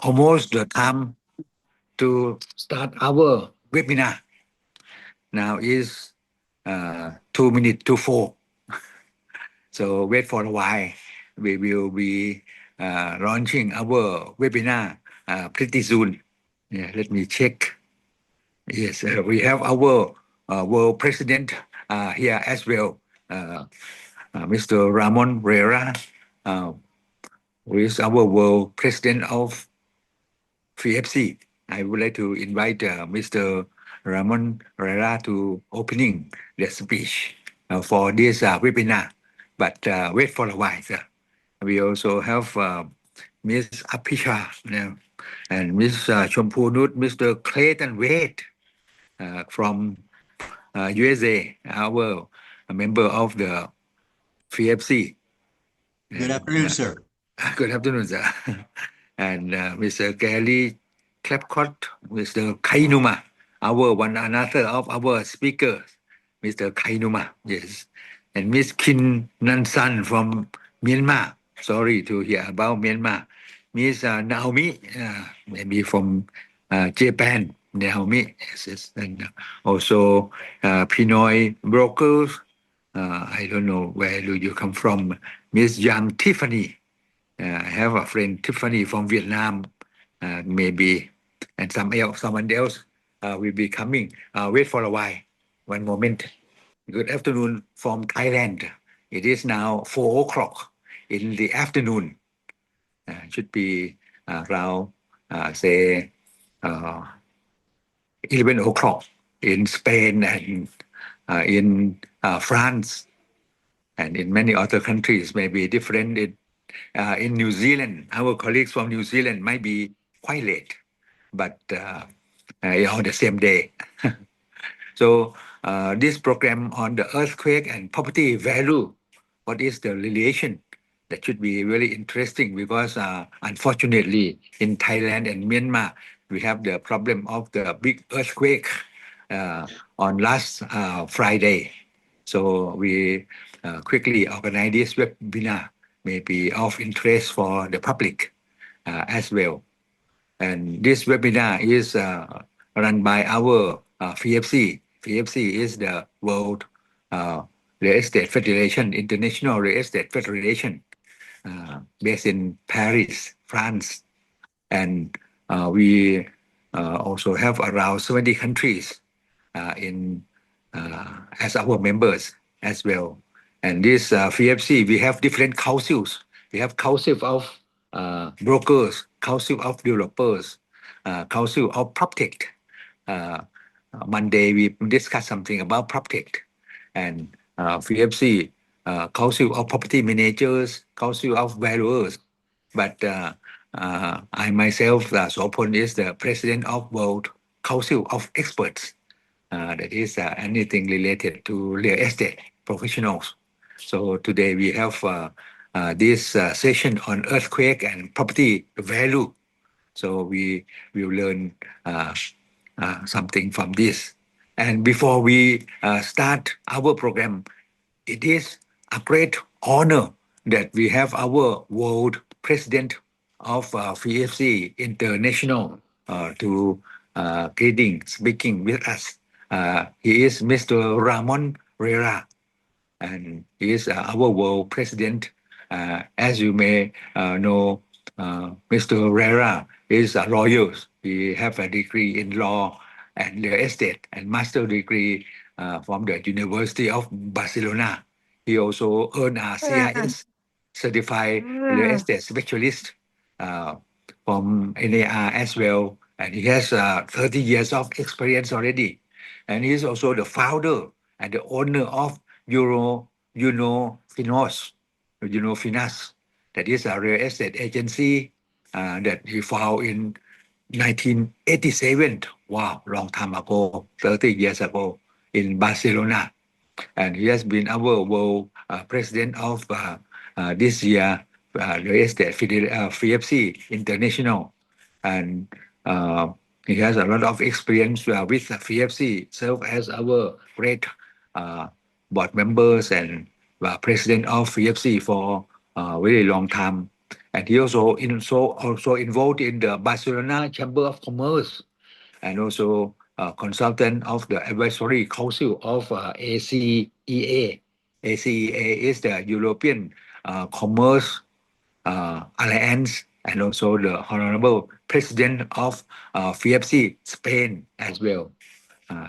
almost the time to start our webinar. Now is 2 minutes to 4. So wait for a while. We will be launching our webinar pretty soon. Yeah, let me check. Yes, we have our world president here as well, Mr. Ramon Rera, who is our world president of FIABCI. I would like to invite Mr. Ramon Rera to opening the speech for this webinar. But wait for a while, sir. We also have Ms. Apisha and Ms. Chompu Nut, Mr. Clayton Wade from USA, our member of the FIABCI. Good afternoon, sir. Good afternoon, sir. And Mr. Gary Clapcott, Mr. Kainuma, our one another of our speakers, Mr. Kainuma, yes. And Miss Kin Nansan from Myanmar. Sorry to hear about Myanmar. Miss Naomi, maybe from Japan, Naomi, yes. And also Pinoy Brokers. I don't know where do you come from. Miss Young Tiffany. I have a friend Tiffany from Vietnam, maybe, and someone else will be coming. Wait for a while. One moment. Good afternoon from Thailand. It is now 4 o'clock in the afternoon. Should be around, say, 11 o'clock in Spain and in France and in many other countries, maybe different. In New Zealand, our colleagues from New Zealand might be quite late, but on the same day. So this program on the earthquake and property value, what is the relation? That should be really interesting because unfortunately in Thailand and Myanmar, we have the problem of the big earthquake on last Friday. So we quickly organize this webinar, may be of interest for the public as well. And this webinar is run by our FIABCI. FIABCI is the World Real Estate Federation, International Real Estate Federation, based in Paris, France. And we also have around 70 countries in as our members as well. And this FIABCI, we have different councils. We have council of brokers, council of developers, council of PropTech. Monday we discuss something about PropTech. And FIABCI, council of property managers, council of valuers. But I myself, Sopon, is the president of World Council of Experts. That is anything related to real estate professionals. So today we have this session on earthquake and property value. So we will learn something from this. And before we start our program, it is a great honor that we have our world president of FIABCI International to speaking with us. He is Mr. Ramon Rera, and he is our world president. As you may know, Mr. Rera is a lawyer. He has a degree in law and real estate and master degree from the University of Barcelona. He also earned a CIS, Certified Real Estate Specialist from NAR as well. And he has 30 years of experience already. And he is also the founder and the owner of Finos, Finas. That is a real estate agency that he founded in 1987. Wow, long time ago, 30 years ago in Barcelona. And he has been our world president of this year, real estate FIABCI International. And he has a lot of experience with FIABCI, served as our great board members and president of FIABCI for a very long time. And he also involved in the Barcelona Chamber of Commerce, and also consultant of the advisory council of ACEA. ACEA is the European Commerce Alliance, and also the Honorable President of FIABCI Spain as well.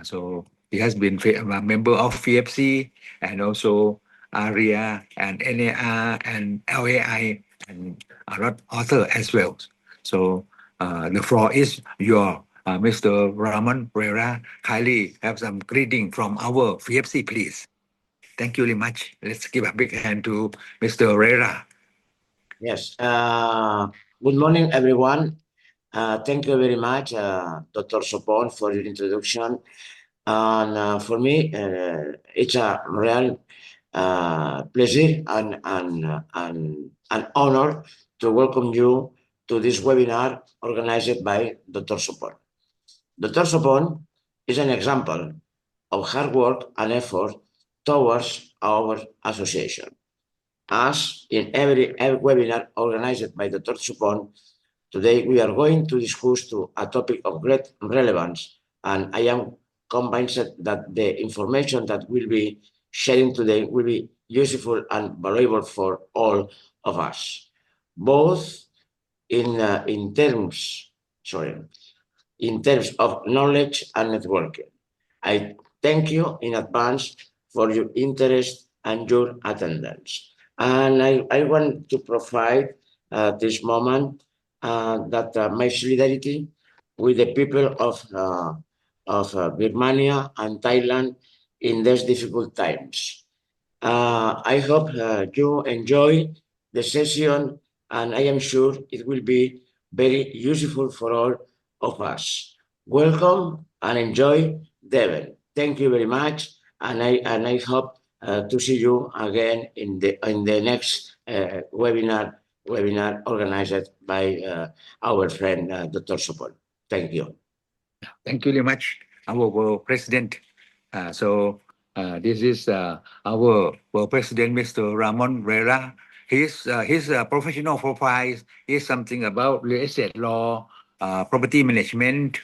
So he has been a member of FIABCI, and also ARIA and NAR and LAI and a lot other as well. So the floor is your Mr. Ramon Rera. Kindly have some greeting from our FIABCI, please. Thank you very much. Let's give a big hand to Mr. Rera. Yes. Good morning, everyone. Thank you very much, Dr. Sopon, for your introduction. And for me, it's a real pleasure and honor to welcome you to this webinar organized by Dr. Sopon. Dr. Sopon is an example of hard work and effort towards our association. As in every webinar organized by Dr. Sopon, today we are going to discuss a topic of great relevance, and I am convinced that the information that we'll be sharing today will be useful and valuable for all of us, both in terms of knowledge and networking. I thank you in advance for your interest and your attendance. And I want to provide this moment that my solidarity with the people of Birmania and Thailand in these difficult times. I hope you enjoy the session, and I am sure it will be very useful for all of us. Welcome and enjoy Devon. Thank you very much, and I hope to see you again in the next webinar organized by our friend Dr. Sopon. Thank you. Thank you very much, our world president. This is our world president, Mr. Ramon Rera. His professional profile is something about real estate law, property management,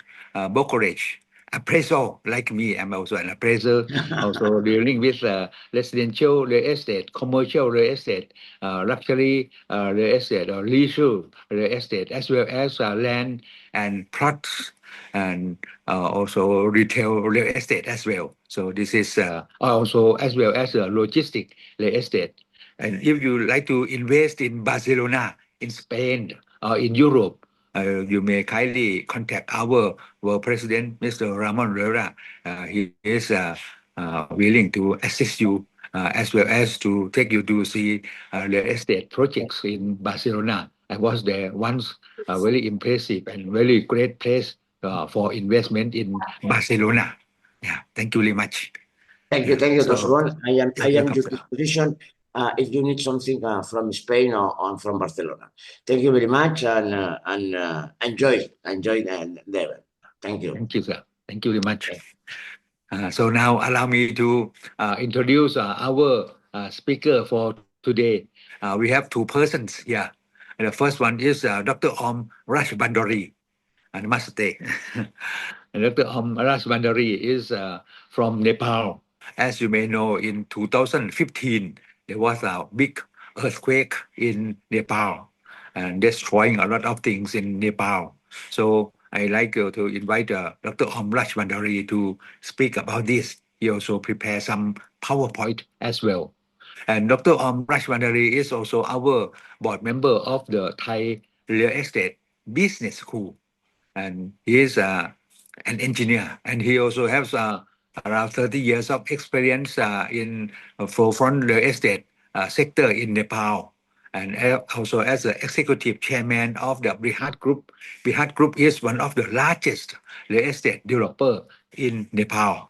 brokerage, appraisal. Like me, I'm also an appraiser, also dealing with residential real estate, commercial real estate, luxury real estate, or leisure real estate, as well as land and plots, and also retail real estate as well. So this is also as well as logistic real estate. And if you like to invest in Barcelona, in Spain, or in Europe, you may kindly contact our world president, Mr. Ramon Rera. He is willing to assist you as well as to take you to see real estate projects in Barcelona. I was there once, very impressive and very great place for investment in Barcelona. Yeah, thank you very much. Thank you, Dr. Sopon. I am your disposition if you need something from Spain or from Barcelona. Thank you very much, and enjoy Devon. Thank you. Thank you, sir. Thank you very much. So now allow me to introduce our speaker for today. We have two persons here. And the first one is Dr.Om Rajbhandary. Namaste. Dr.Om Rajbhandary is from Nepal. As you may know, in 2015, there was a big earthquake in Nepal and destroying a lot of things in Nepal. So I like to invite Dr. Om Rajbhandary to speak about this. He also prepared some PowerPoint as well. And Dr. Om Rajbhandary is also our board member of the Thai Real Estate Business School. And he is an engineer, and he also has around 30 years of experience in forefront real estate sector in Nepal, and also as the executive chairman of the Brihat Group. Brihat Group is one of the largest real estate developer in Nepal,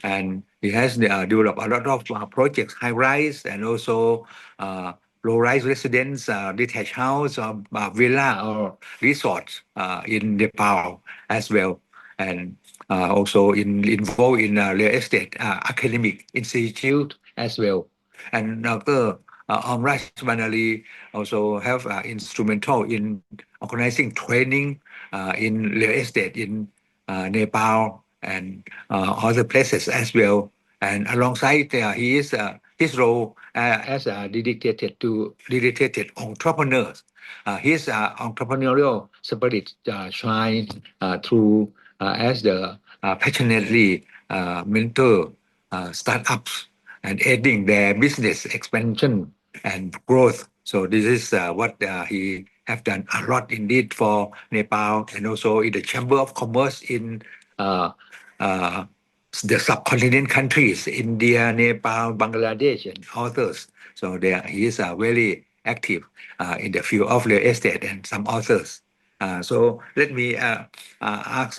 and he has developed a lot of projects, high-rise and also low-rise residence, detached house, or villa or resorts in Nepal as well, and also involved in real estate academic institute as well. And Dr. Om Rajbhandary also have instrumental in organizing training in real estate in Nepal and other places as well. And alongside he is his role as a dedicated entrepreneurs. His entrepreneurial spirit shine through as the passionately mentor startups and aiding their business expansion and growth. So this is what he have done a lot indeed for Nepal and also in the Chamber of Commerce in uh, uh, the subcontinent countries, India, Nepal, Bangladesh, and others. So he is very active in the field of real estate and some others. So let me ask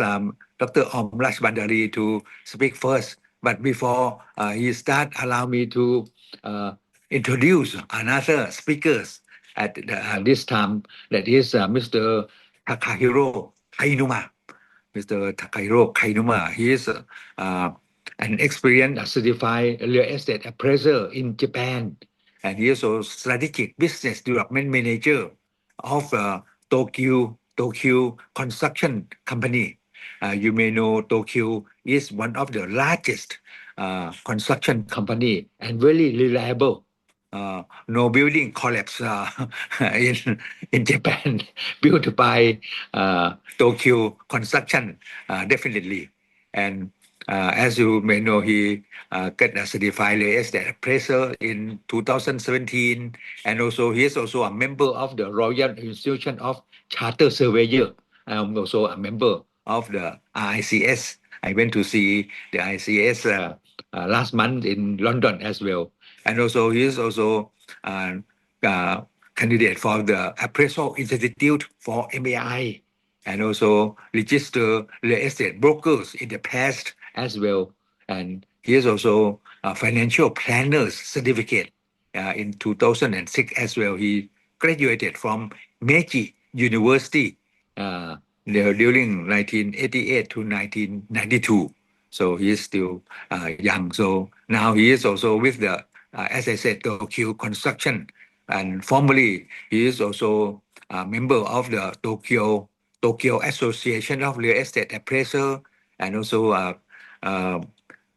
Dr. Om Rajbhandary to speak first. But before he start, allow me to introduce another speakers at this time. That is Mr. Takahiro Kainuma. Mr. Takahiro Kainuma. He is an experienced certified real estate appraiser in Japan, and he is also strategic business development manager of Tokyu Construction Company. You may know Tokyu is one of the largest construction company and very reliable. No building collapse in Japan built by Tokyo Construction, definitely. And as you may know, he got a certified real estate appraiser in 2017, and also he is also a member of the Royal Institution of Charter Surveyor. I'm also a member of the RICS. I went to see the ICS last month in London as well. And also he is also candidate for the Appraisal Institute for MAI and also register real estate brokers in the past as well. And he is also a financial planner's certificate in 2006 as well. He graduated from Meiji University during 1988 to 1992. So he is still young. So now he is also with the, as I said, Tokyo Construction. And formerly, he is also a member of the Tokyo Association of Real Estate Appraiser and also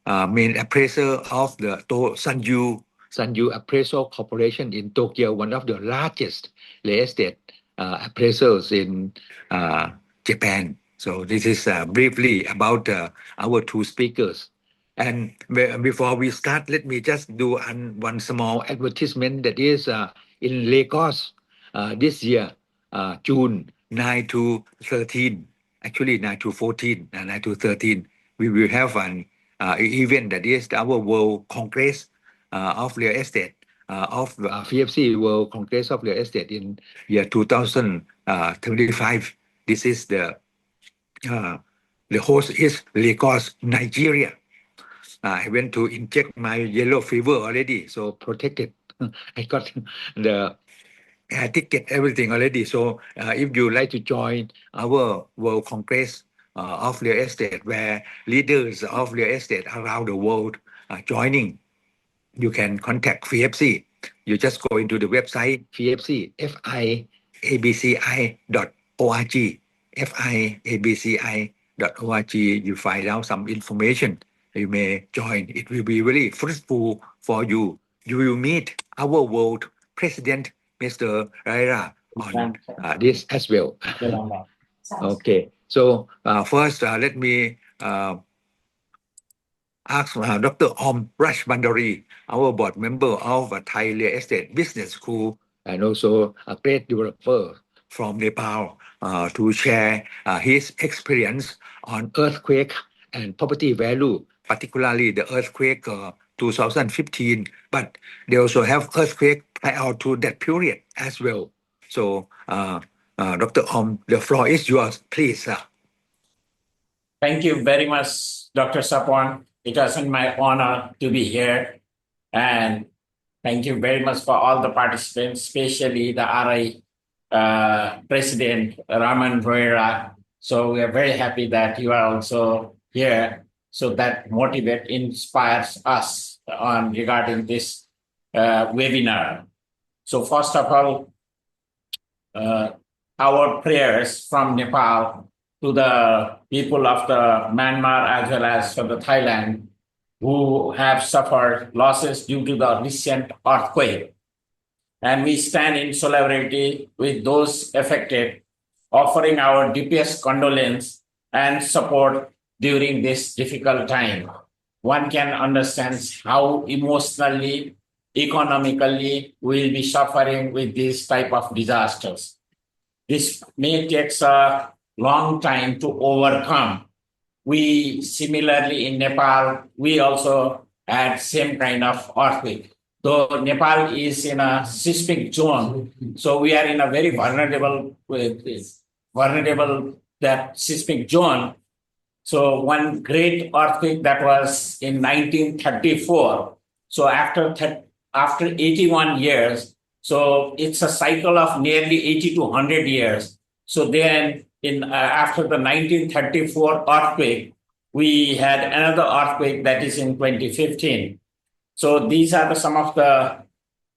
main appraiser of the Sanyu Appraisal Corporation in Tokyo, one of the largest real estate appraisals in Japan. So this is briefly about our two speakers. And before we start, let me just do one small advertisement that is in Lagos this year, June 9 to 13, actually 9 to 14, 9 to 13, we will have an event that is our World Congress of Real Estate, of FIABCI World Congress of Real Estate in year 2025. This is the host is Lagos, Nigeria. I went to inject my yellow fever already, so protected. I got the air ticket, everything already. So if you like to join our World Congress of Real Estate, where leaders of real estate around the world are joining, you can contact FIABCI. You just go into the website FIABCI, FIABCI.org, FIABCI.org. You find out some information. You may join. It will be really fruitful for you. You will meet our world president, Mr. Raira, on this as well. Okay. So first, let me ask Dr. Om Rajbhandary, our board member of Thai Real Estate Business School and also a great developer from Nepal, to share his experience on earthquake and property value, particularly the earthquake 2015, but they also have earthquake prior to that period as well. So, Dr. Om, the floor is yours, please. Thank you very much, Dr. Sopon. It was my honor to be here. And thank you very much for all the participants, especially the RI President Raman Roera. So we are very happy that you are also here. So that inspires us on regarding this webinar. So first of all, our prayers from Nepal to the people of the Myanmar as well as for the Thailand who have suffered losses due to the recent earthquake. And we stand in solidarity with those affected, offering our deepest condolence and support during this difficult time. One can understand how emotionally, economically we'll be suffering with these type of disasters. This may take a long time to overcome. We similarly in Nepal, we also had same kind of earthquake. Though Nepal is in a seismic zone, so we are in a very vulnerable that seismic zone. So one great earthquake that was in 1934. So after 81 years, so it's a cycle of nearly 80 to 100 years. So then after the 1934 earthquake, we had another earthquake that is in 2015. So these are some of the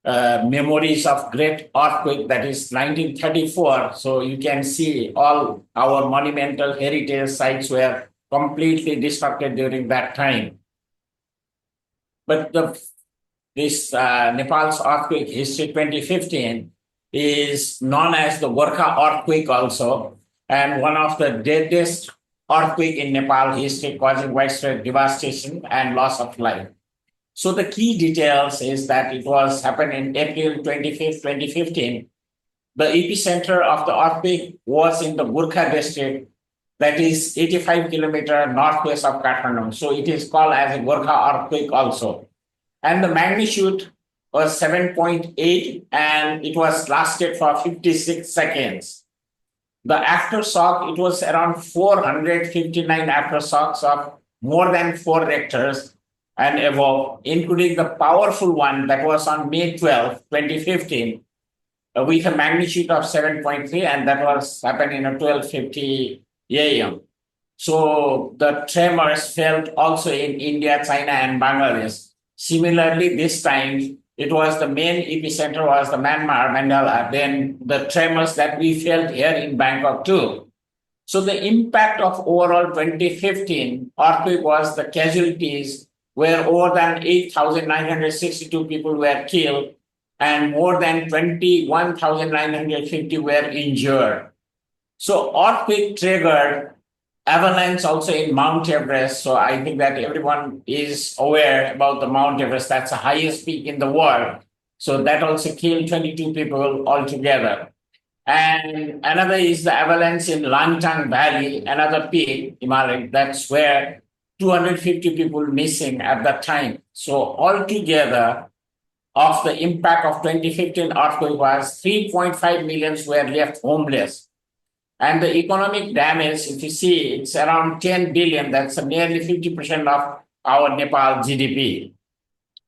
memories of great earthquake that is 1934. So you can see all our monumental heritage sites were completely destructed during that time. But this Nepal's earthquake history 2015 is known as the Gorkha earthquake also, and one of the deadliest earthquake in Nepal history, causing widespread devastation and loss of life. So the key details is that it was happened in April 25th, 2015. The epicenter of the earthquake was in the Gorkha district, that is 85 kilometers northwest of Kathmandu. So it is called as a Gorkha earthquake also. And the magnitude was 7.8 and it was lasted for 56 seconds. The aftershock, it was around 459 aftershocks of more than 4 Richters and above, including the powerful one that was on May 12, 2015, with a magnitude of 7.3, and that was happened in 12:50 a.m. So the tremors felt also in India, China, and Bangladesh. Similarly, this time it was the main epicenter was the Myanmar, Mandala. Then the tremors that we felt here in Bangkok too. So the impact of overall 2015 earthquake was the casualties where over than 8,962 people were killed and more than 21,950 were injured. So earthquake triggered avalanche also in Mount Everest. So I think that everyone is aware about the Mount Everest. That's the highest peak in the world. So that also killed 22 people altogether. And another is the avalanche in Langtang Valley, another peak, Himalaya. That's where 250 people missing at that time. So altogether, of the impact of 2015 earthquake was 3.5 million were left homeless. And the economic damage, if you see, it's around 10 billion. That's nearly 50% of our Nepal GDP.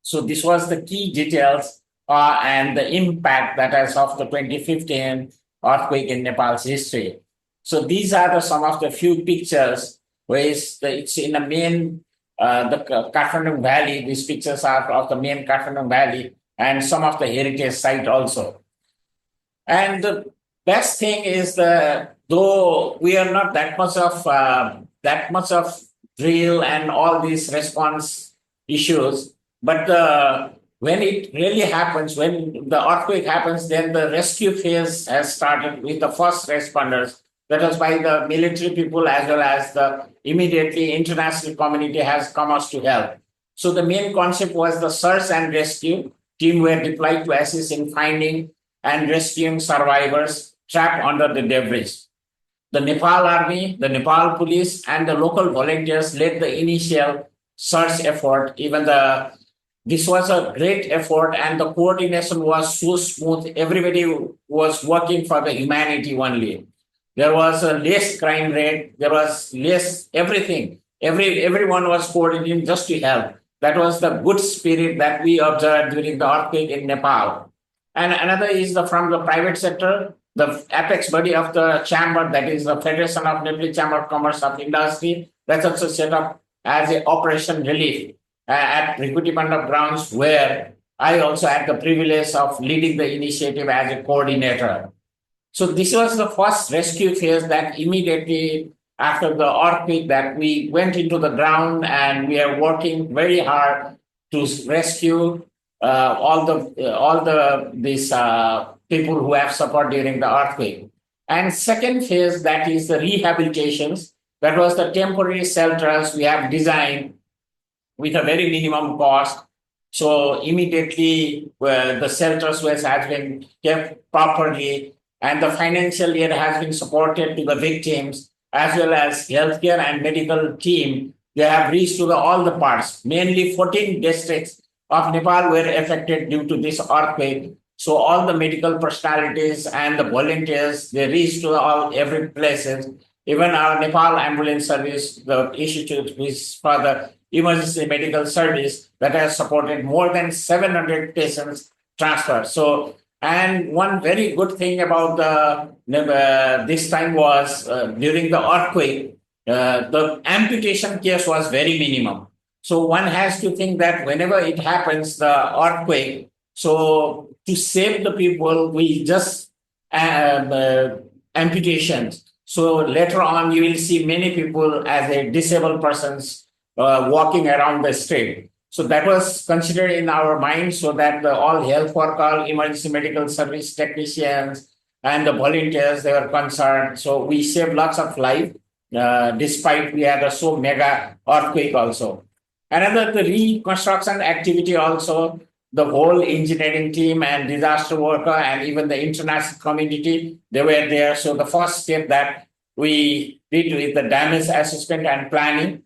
So this was the key details and the impact that is of the 2015 earthquake in Nepal's history. So these are some of the few pictures where it's in the main, the Kathmandu Valley. These pictures are of the main Kathmandu Valley and some of the heritage site also. And the best thing is though we are not that much of drill and all these response issues, but when it really happens, when the earthquake happens, then the rescue phase has started with the first responders. That was by the military people as well as the immediately international community has come us to help. So the main concept was the search and rescue. Team were deployed to assist in finding and rescuing survivors trapped under the debris. The Nepal Army, the Nepal Police, and the local volunteers led the initial search effort. This was a great effort, and the coordination was so smooth. Everybody was working for the humanity only. There was a less crime rate. There was less everything. Everyone was coordinating just to help. That was the good spirit that we observed during the earthquake in Nepal. And another is from the private sector, the apex body of the chamber, that is the Federation of Nepali Chamber of Commerce of Industry, that's also set up as an Operation Relief at Rikuti Mandap grounds, where I also had the privilege of leading the initiative as a coordinator. So this was the first rescue phase that immediately after the earthquake that we went into the ground and we are working very hard to rescue all the these people who have suffered during the earthquake. And second phase, that is the rehabilitations. That was the temporary shelters we have designed with a very minimum cost. So immediately the shelters has been kept properly and the financial aid has been supported to the victims as well as healthcare and medical team. They have reached to all the parts. Mainly 14 districts of Nepal were affected due to this earthquake. So all the medical personalities and the volunteers, they reached to every places. Even our Nepal ambulance service, the institute is for the emergency medical service that has supported more than 700 patients transferred. So, and one very good thing about this time was during the earthquake, the amputation case was very minimum. So one has to think that whenever it happens, the earthquake, so to save the people, we just amputations. So later on, you will see many people as a disabled persons walking around the street. So that was considered in our mind so that all health workers, emergency medical service technicians, and the volunteers, they were concerned. So we saved lots of life despite we had a so mega earthquake also. Another, the reconstruction activity also, the whole engineering team and disaster worker and even the international community, they were there. So the first step that we did with the damage assessment and planning.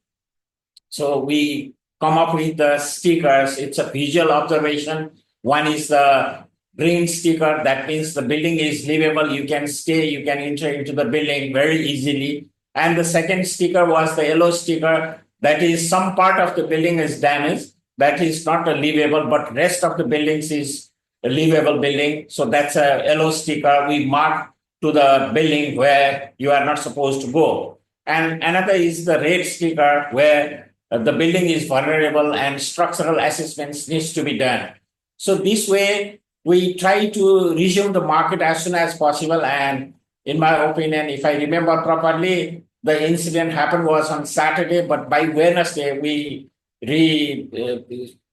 So we come up with the stickers. It's a visual observation. One is the green sticker. That means the building is livable. You can stay, you can enter into the building very easily. And the second sticker was the yellow sticker. That is some part of the building is damaged. That is not a livable, but rest of the buildings is a livable building. So that's a yellow sticker. We mark to the building where you are not supposed to go. And another is the red sticker where the building is vulnerable and structural assessments needs to be done. So this way, we try to resume the market as soon as possible. And in my opinion, if I remember properly, the incident happened was on Saturday, but by Wednesday,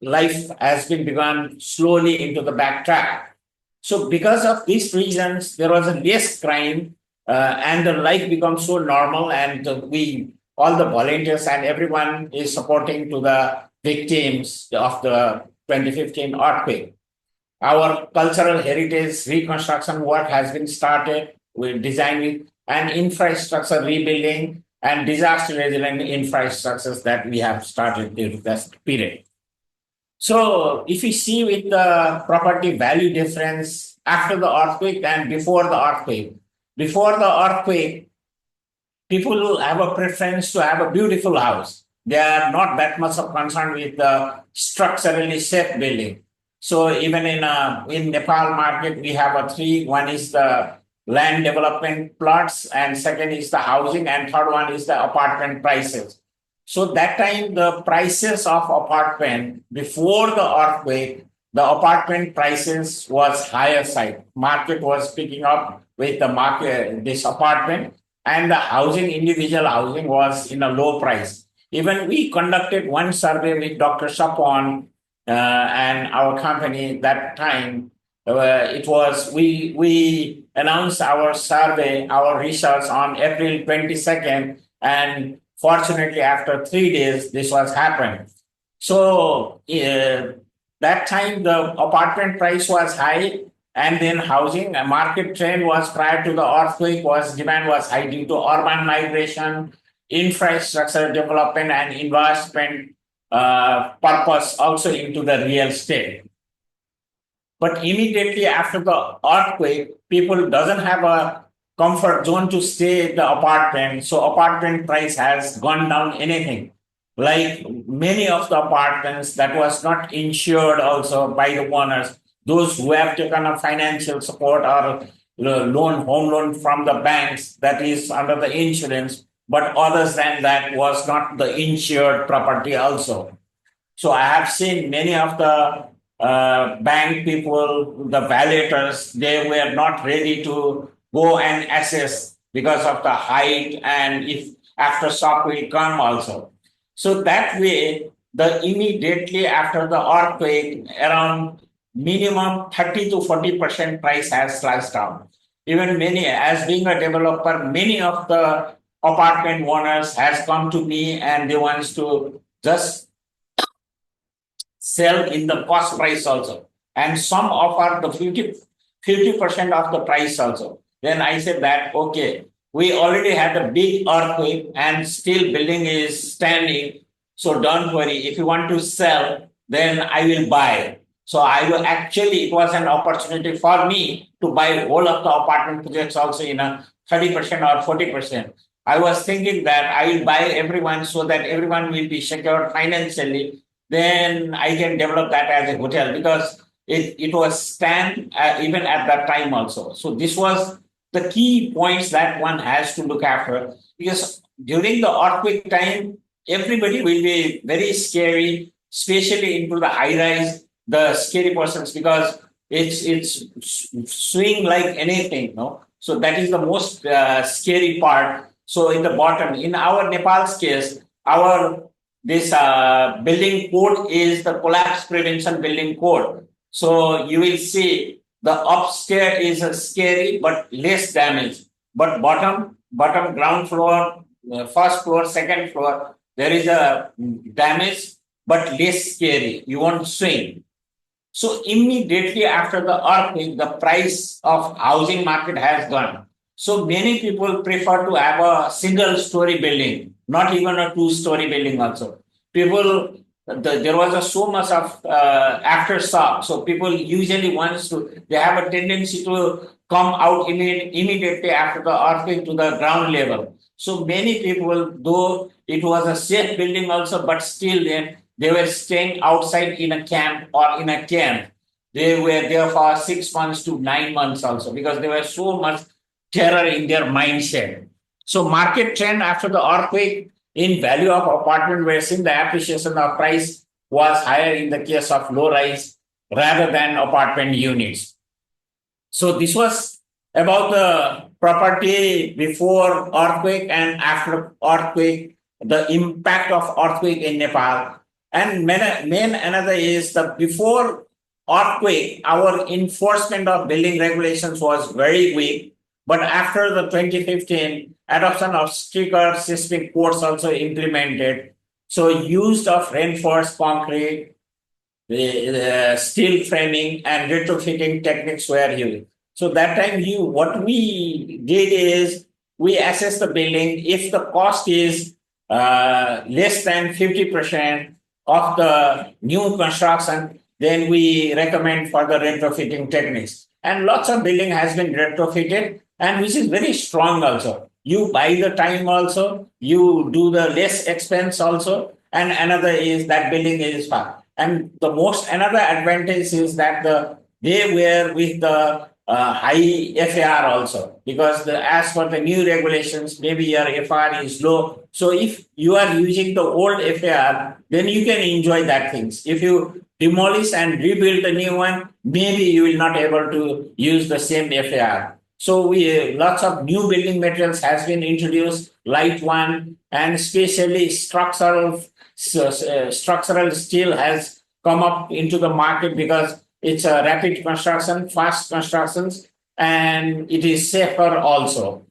life has been begun slowly into the backtrack. So because of these reasons, there was a less crime and the life becomes so normal and all the volunteers and everyone is supporting to the victims of the 2015 earthquake. Our cultural heritage reconstruction work has been started with designing and infrastructure rebuilding and disaster resilient infrastructures that we have started during this period. So if you see with the property value difference after the earthquake and before the earthquake, people have a preference to have a beautiful house. They are not that much of concern with the structurally safe building. So even in Nepal market, we have three. One is the land development plots, and second is the housing, and third one is the apartment prices. So that time, the prices of apartment before the earthquake, the apartment prices was higher side. Market was picking up with the market, this apartment, and the housing, individual housing was in a low price. Even we conducted one survey with Dr. Sopon and our company that time. It was, we announced our survey, our research on April 22nd, and fortunately, after 3 days, this was happened. So that time, the apartment price was high, and then housing market trend was prior to the earthquake demand was high due to urban migration, infrastructure development, and investment purpose also into the real estate. But immediately after the earthquake, people doesn't have a comfort zone to stay in the apartment. So apartment price has gone down anything. Like many of the apartments that was not insured also by the owners, those who have taken a financial support or home loan from the banks that is under the insurance, but others than that was not the insured property also. So I have seen many of the bank people, the valuators, they were not ready to go and assess because of the height and if aftershock will come also. So that way, the immediately after the earthquake, around minimum 30 to 40% price has sliced down. Even many, as being a developer, many of the apartment owners has come to me and they wants to just sell in the cost price also. And some offer the 50% of the price also. Then I said that, okay, we already had a big earthquake and still building is standing. So don't worry. If you want to sell, then I will buy. So I will actually, it was an opportunity for me to buy all of the apartment projects also in a 30% or 40%. I was thinking that I will buy everyone so that everyone will be secured financially. Then I can develop that as a hotel because it was stand even at that time also. So this was the key points that one has to look after because during the earthquake time, everybody will be very scary, especially into the high rise, the scary persons because it's swing like anything, no. So that is the most scary part. So in the bottom, in our Nepal's case, our this building code is the collapse prevention building code. So you will see the upstairs is scary but less damage. But bottom ground floor, first floor, second floor, there is a damage but less scary. You won't swing. So immediately after the earthquake, the price of housing market has gone. So many people prefer to have a single story building, not even a two-story building also. People, there was so much of aftershock. So people usually they have a tendency to come out immediately after the earthquake to the ground level. So many people, though it was a safe building also, but still then they were staying outside in a camp or in a camp. They were there for 6 months to 9 months also because there was so much terror in their mindset. So market trend after the earthquake in value of apartment, we're seeing the appreciation of price was higher in the case of low rise rather than apartment units. So this was about the property before earthquake and after earthquake, the impact of earthquake in Nepal. And main another is the before earthquake, our enforcement of building regulations was very weak. But after the 2015, adoption of stricter seismic codes also implemented. So use of reinforced concrete, the steel framing and retrofitting techniques were used. So that time what we did is we assessed the building. If the cost is less than 50% of the new construction, then we recommend for the retrofitting techniques. And lots of building has been retrofitted and which is very strong also. You buy the time also, you do the less expense also, and another is that building is far. And the most another advantage is that they were with the high FAR also because as per the new regulations, maybe your FAR is low. So if you are using the old FAR, then you can enjoy that things. If you demolish and rebuild the new one, maybe you will not able to use the same FAR. So lots of new building materials has been introduced, light one, and especially structural steel has come up into the market because it's a rapid construction, fast constructions, and it is safer also.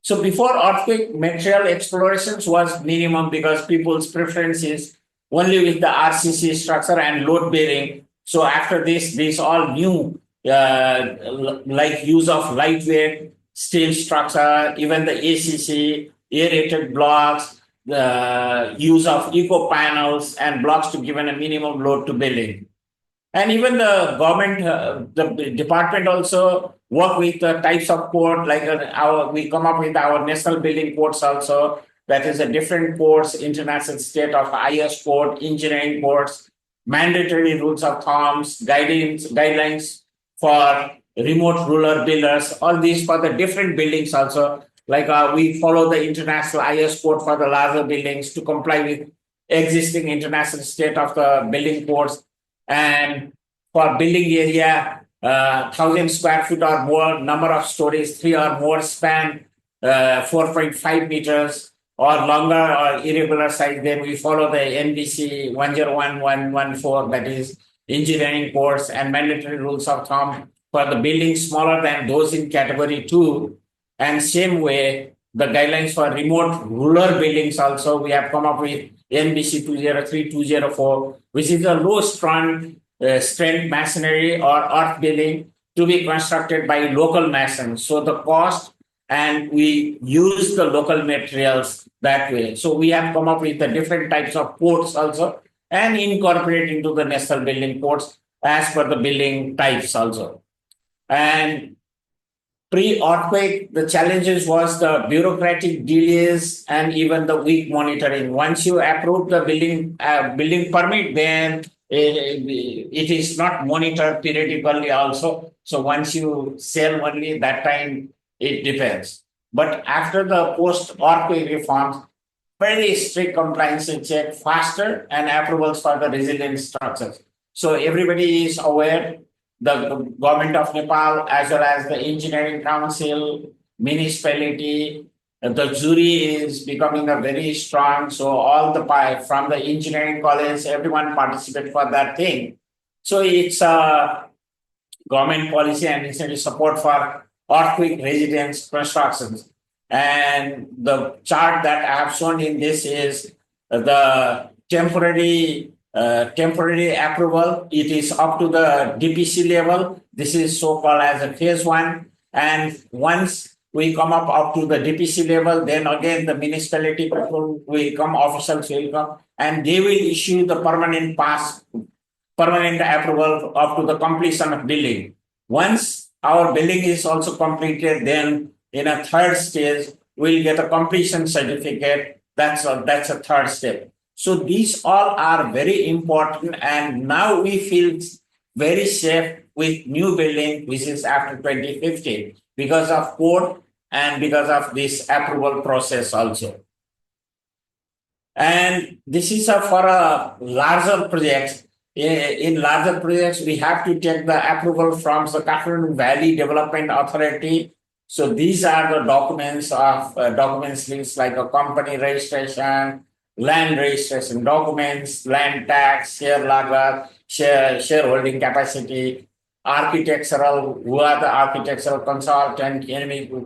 So before earthquake, material explorations was minimum because people's preference is only with the RCC structure and load bearing. So after this all new like use of lightweight steel structure, even the ACC, aerated blocks, the use of eco panels and blocks to give a minimum load to building. And even the government, the department also work with the types of code, like we come up with our national building codes also. That is a different codes, international state of IS code, engineering codes, mandatory rules of thumbs, guidelines for remote rural builders, all these for the different buildings also. Like we follow the international IS code for the larger buildings to comply with existing international state of the building codes. And for building area, 1,000 square feet or more, number of stories, 3 or more, span 4.5 meters or longer or irregular size, then we follow the NBC 101114, that is engineering course and mandatory rules of thumb for the buildings smaller than those in category 2. And same way, the guidelines for remote rural buildings also, we have come up with NBC 203-204, which is a low strength masonry or earth building to be constructed by local masons. So the cost, and we use the local materials that way. So we have come up with the different types of codes also and incorporate into the national building codes as per the building types also. And pre-earthquake, the challenges was the bureaucratic delays and even the weak monitoring. Once you approve the building permit, then it is not monitored periodically also. So once you sell only, that time it depends. But after the post-earthquake reforms, very strict compliance check, faster, and approvals for the resilient structures. So everybody is aware, the government of Nepal, as well as the engineering council, municipality, the jury is becoming a very strong. So all the from the engineering college, everyone participate for that thing. So it's a government policy and incentive support for earthquake residence constructions. And the chart that I have shown in this is the temporary approval. It is up to the DPC level. This is so-called as a phase 1. And once we come up to the DPC level, then again the municipality people will come, officials will come, and they will issue the permanent approval up to the completion of building. Once our building is also completed, then in a third stage, we'll get a completion certificate. That's a third step. So these all are very important, and now we feel very safe with new building, which is after 2015, because of code and because of this approval process also. And this is for a larger projects. In larger projects, we have to take the approval from the Kainuma Valley Development Authority. So these are the documents lists like a company registration, land registration documents, land tax, share lagar, shareholding capacity, architectural, who are the architectural consultant,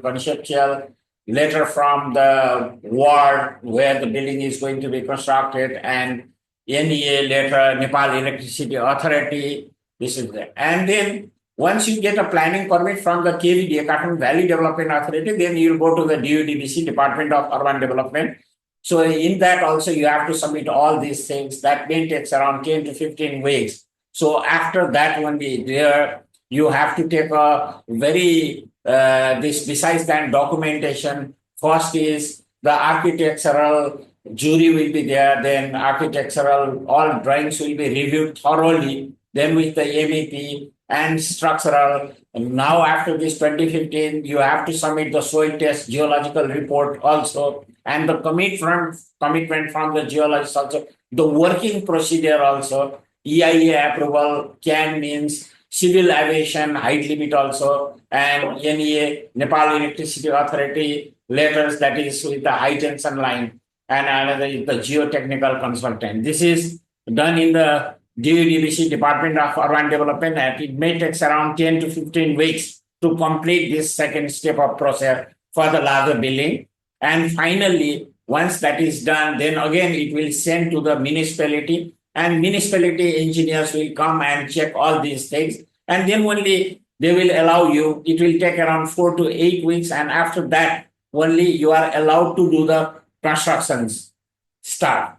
conceptual, letter from the ward where the building is going to be constructed, and NEA letter, Nepal Electricity Authority. This is there. And then once you get a planning permit from the KVD, Kainuma Valley Development Authority, then you'll go to the DUDBC, Department of Urban Development. So in that also you have to submit all these things. That may takes around 10 to 15 weeks. So after that only there, you have to take a very, besides that documentation, first is the architectural jury will be there, then architectural, all drawings will be reviewed thoroughly, then with the MEP and structural. And now after this 2015, you have to submit the soil test geological report also, and the commitment from the geologist also, the working procedure also, EIA approval, CAN means civil aviation height limit also, and NEA, Nepal Electricity Authority letters, that is with the high tension line, and another is the geotechnical consultant. This is done in the DUDBC, Department of Urban Development, and it may take around 10 to 15 weeks to complete this second step of process for the larger building. And finally, once that is done, then again it will send to the municipality, and municipality engineers will come and check all these things, and then only they will allow you. It will take around 4 to 8 weeks, and after that only you are allowed to do the constructions start.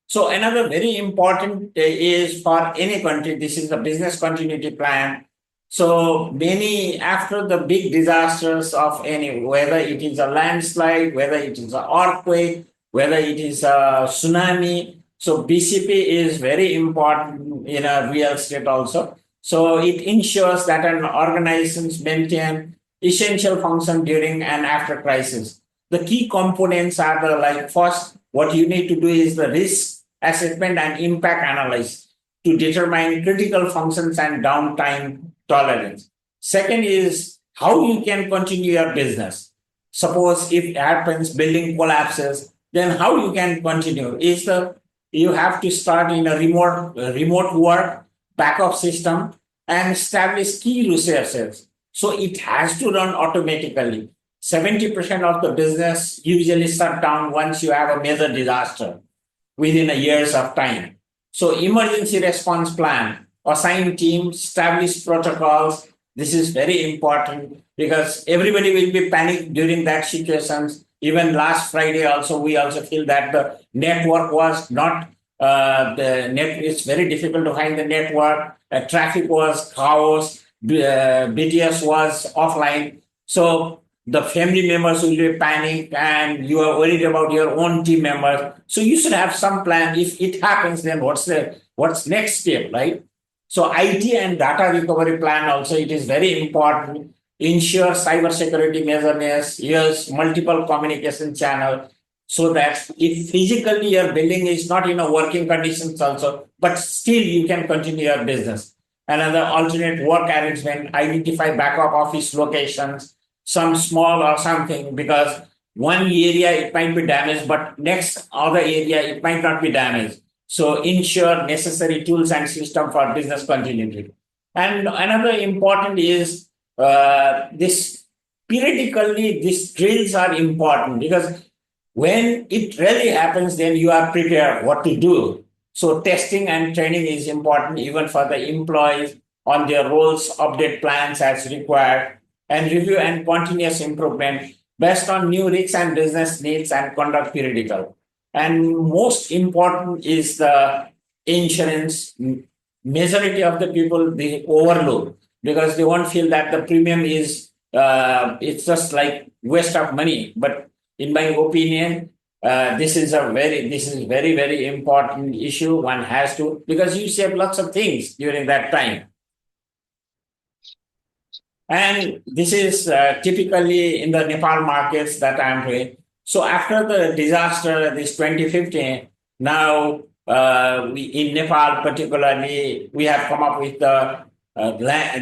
So another very important is for any country, this is the business continuity plan. So many, after the big disasters of any, whether it is a landslide, whether it is an earthquake, whether it is a tsunami, so BCP is very important in a real estate also. So it ensures that an organizations maintain essential function during and after crisis. The key components are the, like, first, what you need to do is the risk assessment and impact analysis. to determine critical functions and downtime tolerance. Second is how you can continue your business. Suppose if it happens, building collapses, then how you can continue? You have to start in a remote work backup system and establish key resources. So it has to run automatically. 70% of the business usually shut down once you have a major disaster within a years of time. So emergency response plan, assign teams, establish protocols. This is very important because everybody will be panicked during that situations. Even last Friday also, we also feel that the network was not, it's very difficult to find the network. Traffic was chaos, BTS was offline. So the family members will be panicked and you are worried about your own team members. So you should have some plan. If it happens, then what's next step, right? So IT and data recovery plan also, it is very important. Ensure cybersecurity measures, use multiple communication channels so that if physically your building is not in a working conditions also, but still you can continue your business. Another alternate work arrangement, identify backup office locations, some small or something, because one area it might be damaged, but next other area it might not be damaged. So ensure necessary tools and system for business continuity. And another important is this periodically these drills are important because when it really happens, then you are prepared what to do. So testing and training is important even for the employees on their roles, update plans as required, and review and continuous improvement based on new risks and business needs and conduct periodical. And most important is the insurance. Majority of the people, they overlook because they won't feel that the premium is, it's just like waste of money. But in my opinion, this is very, very important issue. One has to, because you save lots of things during that time. And this is typically in the Nepal markets that I'm doing. So after the disaster, this 2015, now in Nepal particularly, we have come up with the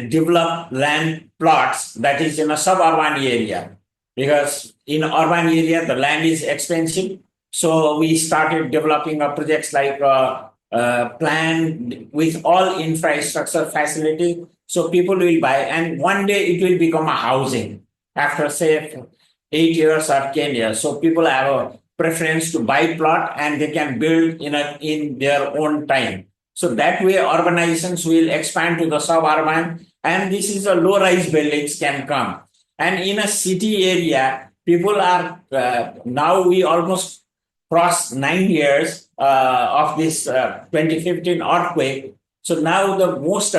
developed land plots that is in a suburban area. Because in urban area, the land is expensive. So we started developing projects like plan with all infrastructure facility. So people will buy, and one day it will become a housing after say 8 years or 10 years. So people have a preference to buy plot and they can build in their own time. So that way urbanizations will expand to the suburban, and this is a low-rise buildings can come. And in a city area, people are, now we almost crossed 9 years of this 2015 earthquake. So now the most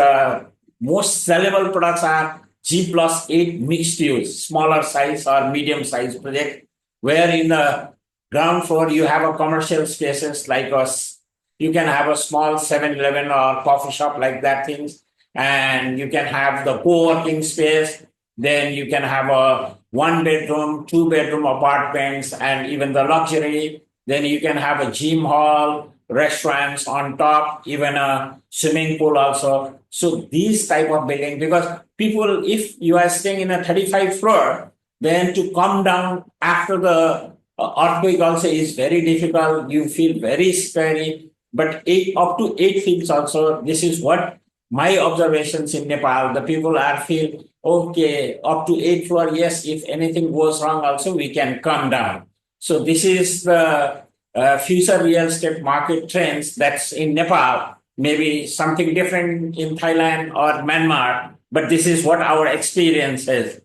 sellable products are G+8 mixed use, smaller size or medium size project, where in the ground floor you have a commercial spaces like us. You can have a small 7-Eleven or coffee shop like that things, and you can have the co-working space. Then you can have a 1-bedroom, 2-bedroom apartments, and even the luxury. Then you can have a gym hall, restaurants on top, even a swimming pool also. So these type of building, because people, if you are staying in a 35th floor, then to come down after the earthquake also is very difficult. You feel very scary. But up to 8 feet also, this is what my observations in Nepal, the people are feel, okay, up to 8th floor, yes, if anything goes wrong also, we can come down. So this is the future real estate market trends that's in Nepal. Maybe something different in Thailand or Myanmar, but this is what our experience is.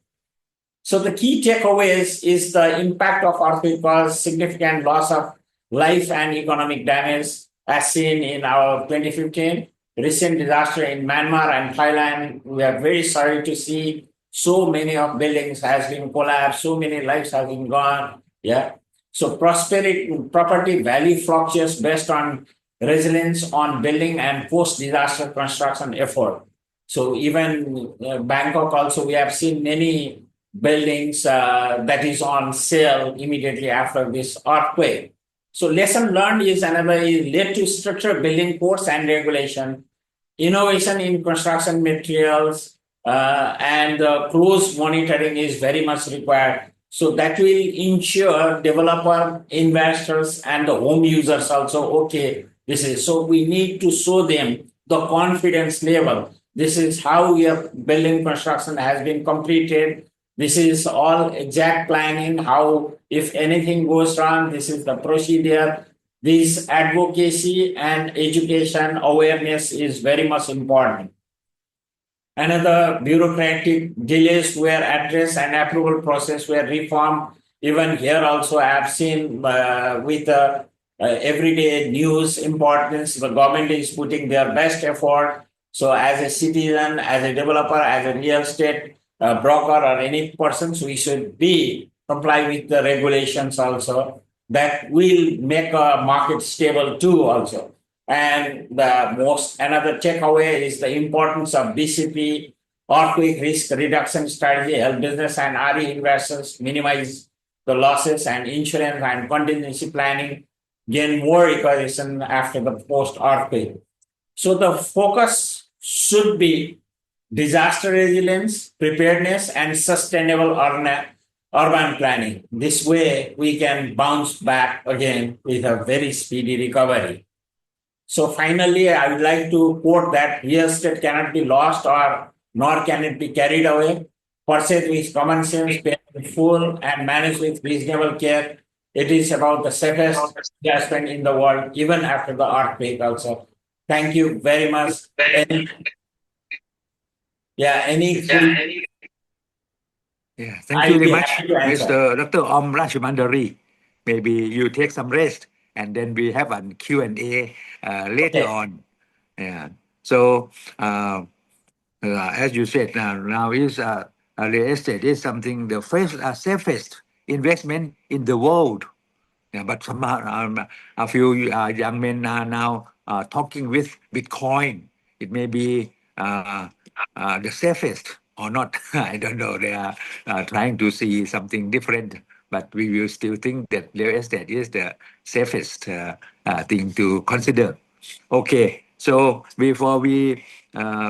So the key takeaways is the impact of earthquake caused significant loss of life and economic damage, as seen in our 2015 recent disaster in Myanmar and Thailand. We are very sorry to see so many of buildings has been collapsed, so many lives have been gone. Yeah. So property value fluctuates based on resilience on building and post-disaster construction effort. So even Bangkok also, we have seen many buildings that is on sale immediately after this earthquake. So lesson learned is another is led to structure building codes and regulation innovation in construction materials and close monitoring is very much required. So that will ensure developer, investors, and the home users also, okay, this is, so we need to show them the confidence level. This is how your building construction has been completed. This is all exact planning, how if anything goes wrong, this is the procedure. This advocacy and education awareness is very much important. Another bureaucratic delays were addressed and approval process were reformed. Even here also I have seen with everyday news importance, the government is putting their best effort. So as a citizen, as a developer, as a real estate broker or any person, so we should be comply with the regulations also. That will make a market stable too also. And the most another takeaway is the importance of BCP, earthquake risk reduction strategy, help business and RE investors minimize the losses, and insurance and contingency planning gain more recognition after the post earthquake. So the focus should be disaster resilience, preparedness, and sustainable urban planning. This way, we can bounce back again with a very speedy recovery. So finally, I would like to quote that real estate cannot be lost or nor can it be carried away. Purchase with common sense, pay in full, and manage with reasonable care. It is about the safest investment in the world, even after the earthquake also. Thank you very much. Any Yeah, thank I you will very be much, happy to answer. Mr. Dr.Om Rajbhandary. Maybe you take some rest, and then we have a Q&A later Okay. on. Yeah. So, as you said, now is real estate is something the first safest investment in the world. Yeah, but some a few young men are now talking with Bitcoin. It may be the safest or not. I don't know. They are trying to see something different, but we will still think that real estate is the safest thing to consider. Okay, so before we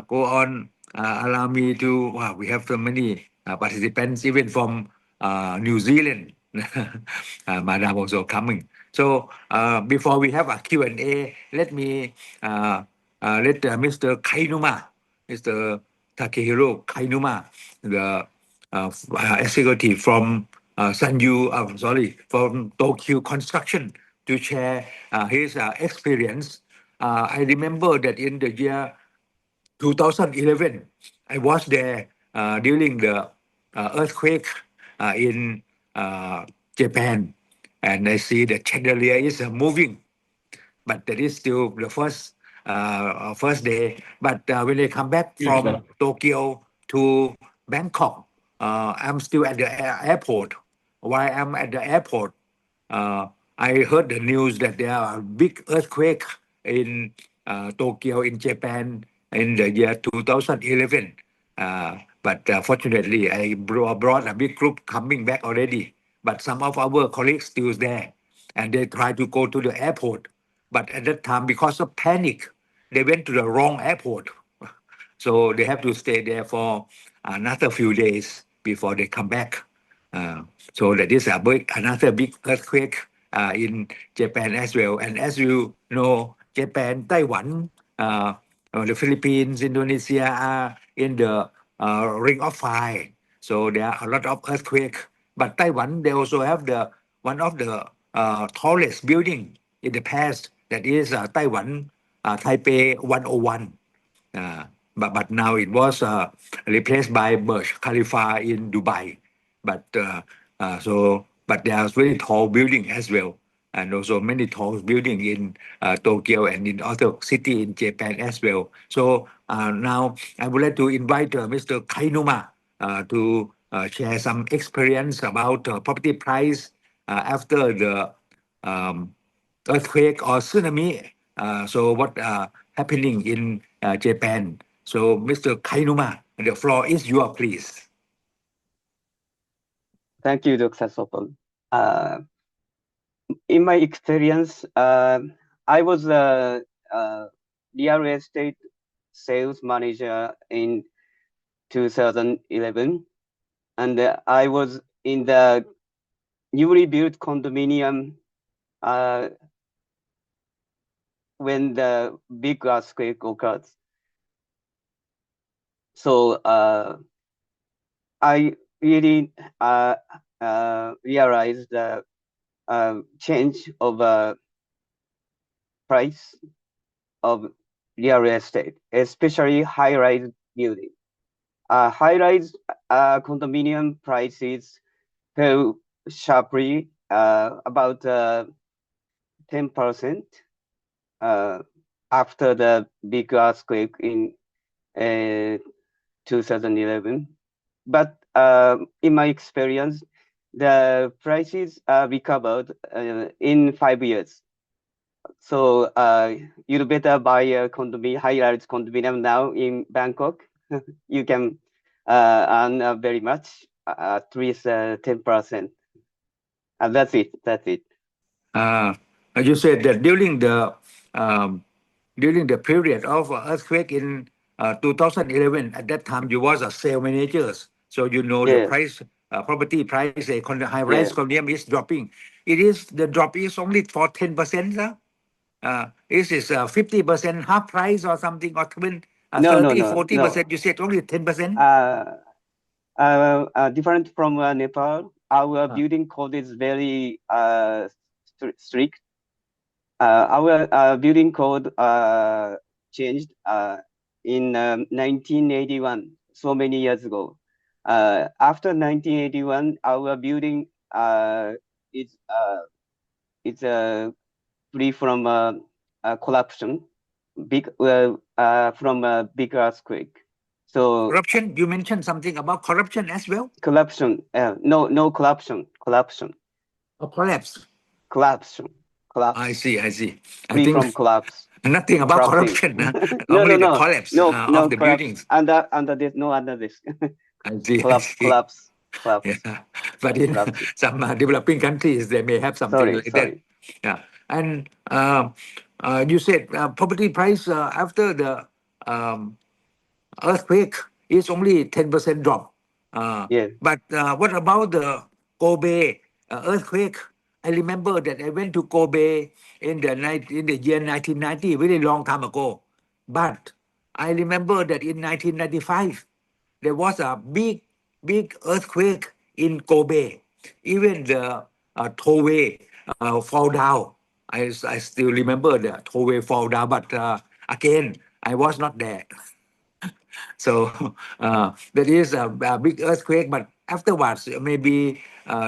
go on, allow me to, wow, we have so many participants, even from New Zealand. Madam also coming. So before we have a Q&A, let me let Mr. Kainuma, Mr. Takahiro Kainuma, the executive from from Tokyu Construction, to share his experience. I remember that in the year 2011, I was there during the earthquake in Japan, and I see the chandelier is moving, but that is still the first day. But when I come back from Tokyo to Bangkok, I'm still at the airport. While I'm at the airport, I heard the news that there are big earthquake in Tokyo, in Japan, in the year 2011. But fortunately, I brought a big group coming back already. But some of our colleagues still there, and they try to go to the airport. But at that time, because of panic, they went to the wrong airport. So they have to stay there for another few days before they come back. So that is another big earthquake in Japan as well. And as you know, Japan, Taiwan, the Philippines, Indonesia are in the ring of fire. So there are a lot of earthquakes. But Taiwan, they also have one of the tallest building in the past, that is Taiwan Taipei 101. But now it was replaced by Burj Khalifa in Dubai. But but there's very tall building as well, and also many tall building in Tokyo and in other city in Japan as well. So now I would like to invite Mr. Kainuma to share some experience about property price after the earthquake or tsunami. So what happening in Japan? So Mr. Kainuma, the floor is yours, please. Thank you, Dr. Sopon. In my experience, I was a real estate sales manager in 2011, and I was in the newly built condominium when the big earthquake occurred. So I really realized the change of price of real estate, especially high-rise building. High-rise condominium prices fell sharply, about 10% after the big earthquake in 2011. But in my experience, the prices recovered in 5 years. So you better buy a high-rise condominium now in Bangkok. You can earn very much, at least 10%. And that's it. That's it. You said that during the period of earthquake in 2011, at that time you was a sales manager, so you know the Yeah. price, property price, high-rise Yeah. condominium is dropping. The drop is only for 10%, sir? Is 50% half price or something, or 20, No, 30, no. 40%? You said only 10%? Different from Nepal, our building code is very strict. Our building code changed in 1981, so many years ago. After 1981, our building is free from collapse, from a big earthquake. So Corruption? You mentioned something about corruption as well? collapse. No collapse. Or collapse? Collapse. I see. I Free think from collapse. nothing about Corrupting. corruption. No, Only the no. collapse No of the collapse. buildings. Under this, no under this. I see. Collapse. Yeah. But in Collapse. some developing countries, they may have something like that. Yeah. And you said property price after the earthquake is only 10% drop. Yeah. But what about the Kobe earthquake? I remember that I went to Kobe in the year 1990, very long time ago. But I remember that in 1995, there was a big earthquake in Kobe. Even the tollway fall down. I still remember the tollway fall down, but again, I was not there. So that is a big earthquake, but afterwards, maybe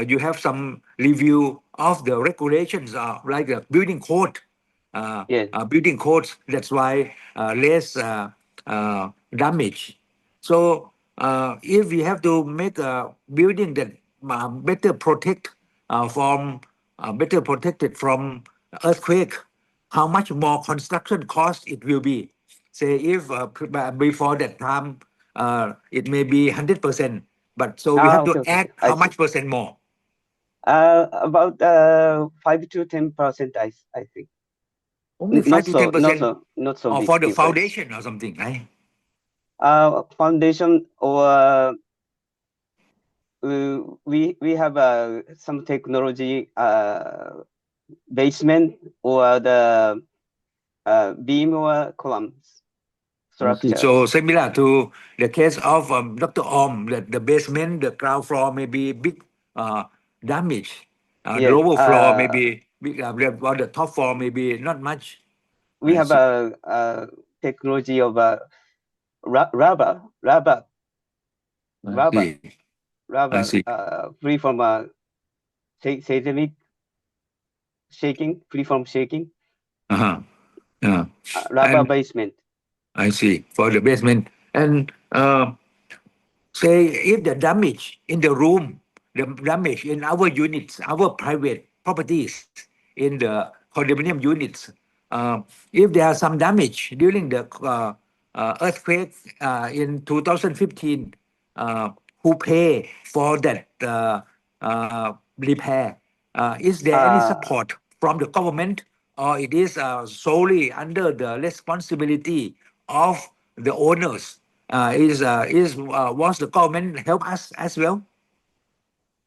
you have some review of the regulations, like the building code. Yeah. Building codes, that's why less damage. So if we have to make a building that better protected from earthquake, how much more construction cost it will be? Say if before that time it may be 100%, but so we have to Okay. add how much percent more? About 5 to 10%, I think. Only 5 to 10%. Not so Or big for the difference. foundation or something, right? Foundation, or we have some technology, basement or the beam or columns structure. So similar to the case of Dr.Om, the basement, the ground floor may be big damage. The lower floor may be big, or the top floor may be not much. We have a technology of rubber, free from seismic shaking, free from shaking. Rubber basement. I see, for the basement. And say if the damage in the room, the damage in our units, our private properties, in the condominium units, if there are some damage during the earthquake in 2015, who pay for that repair? Is there any support from the government, or it is solely under the responsibility of the owners. Was the government help us as well?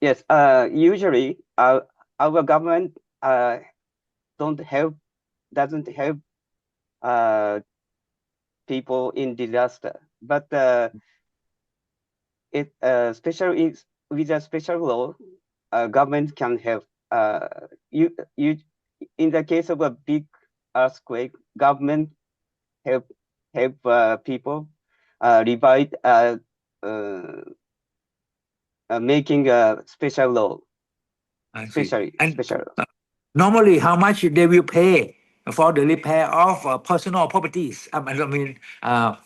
Yes. Usually, our government doesn't help people in disaster, but it special is with a special law, government can help. You in the case of a big earthquake, government help people revive making a special law. I see. Especially And special. normally, how much they will pay for the repair of personal properties? I mean, the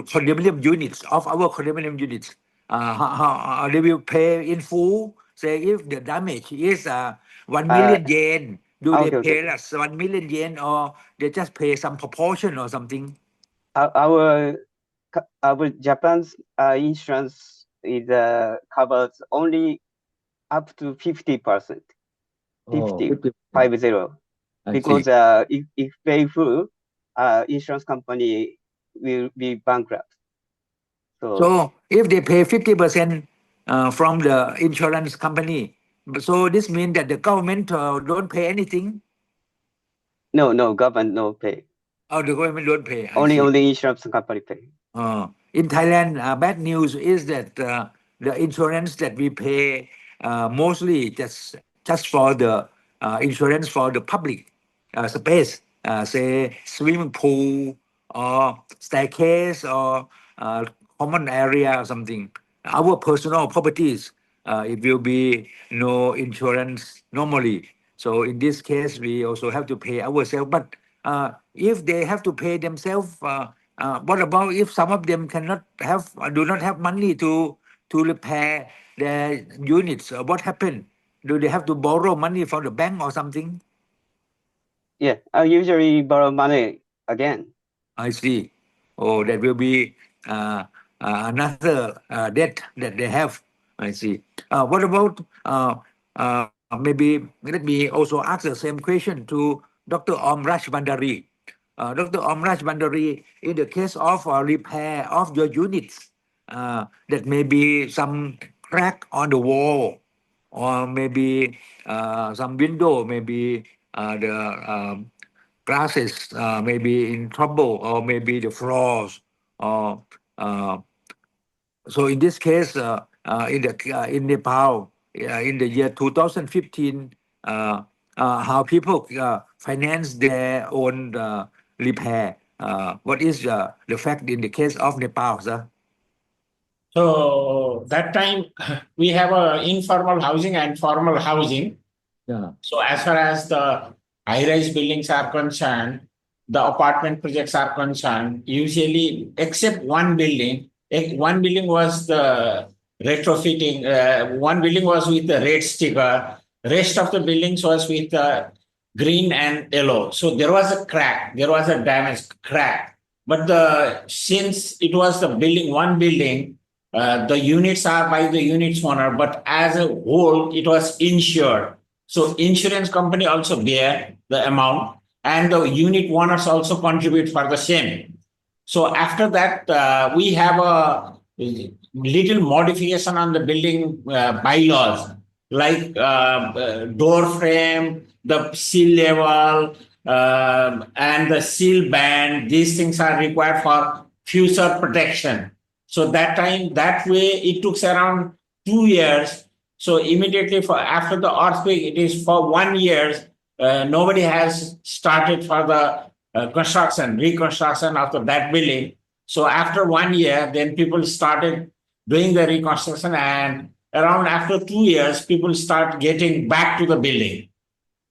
condominium units of our condominium units. How they will pay in full? Say if the damage is 1 million yen, do they Okay, pay us 1 million yen, or they just pay some proportion or something? Our Japan's insurance is covers only up to 50%. 50. I Because see. if pay full, insurance company will be bankrupt. So if they pay 50% from the insurance company, so this means that the government don't pay anything? No, government no pay. Oh, the government don't pay. I Only see. insurance company pay. In Thailand, bad news is that the insurance that we pay mostly just for the insurance for the public space, say swimming pool or staircase or common area or something. Our personal properties, it will be no insurance normally. So in this case, we also have to pay ourselves. But if they have to pay themselves, what about if some of them do not have money to repair their units? What happened? Do they have to borrow money from the bank or something? Yeah, I usually borrow money again. I see. Oh, that will be another debt that they have. I see. What about maybe let me also ask the same question to Dr. Om Rajbhandary. Dr. Om Rajbhandary, in the case of repair of your units, that may be some crack on the wall, or maybe some window, maybe the glasses may be in trouble, or maybe the floors, or so in this case, in Nepal, in the year 2015, how people finance their own repair. What is the fact in the case of Nepal, sir? So that time we have a informal housing and formal housing. Yeah. So as far as the high-rise buildings are concerned, the apartment projects are concerned, usually except one building was the retrofitting, one building was with the red sticker, rest of the buildings was with the green and yellow. So there was a crack, there was a damage crack. But since it was the one building, the units are by the units owner, but as a whole, it was insured. So insurance company also bear the amount, and the unit owners also contribute for the same. So after that, we have a little modification on the building bylaws, like door frame, the seal level, and the seal band. These things are required for future protection. So that way, it took around 2 years. So immediately after the earthquake, it is for 1 year. Nobody has started for the reconstruction after that building. So after 1 year, then people started doing the reconstruction, and around after 2 years, people start getting back to the building.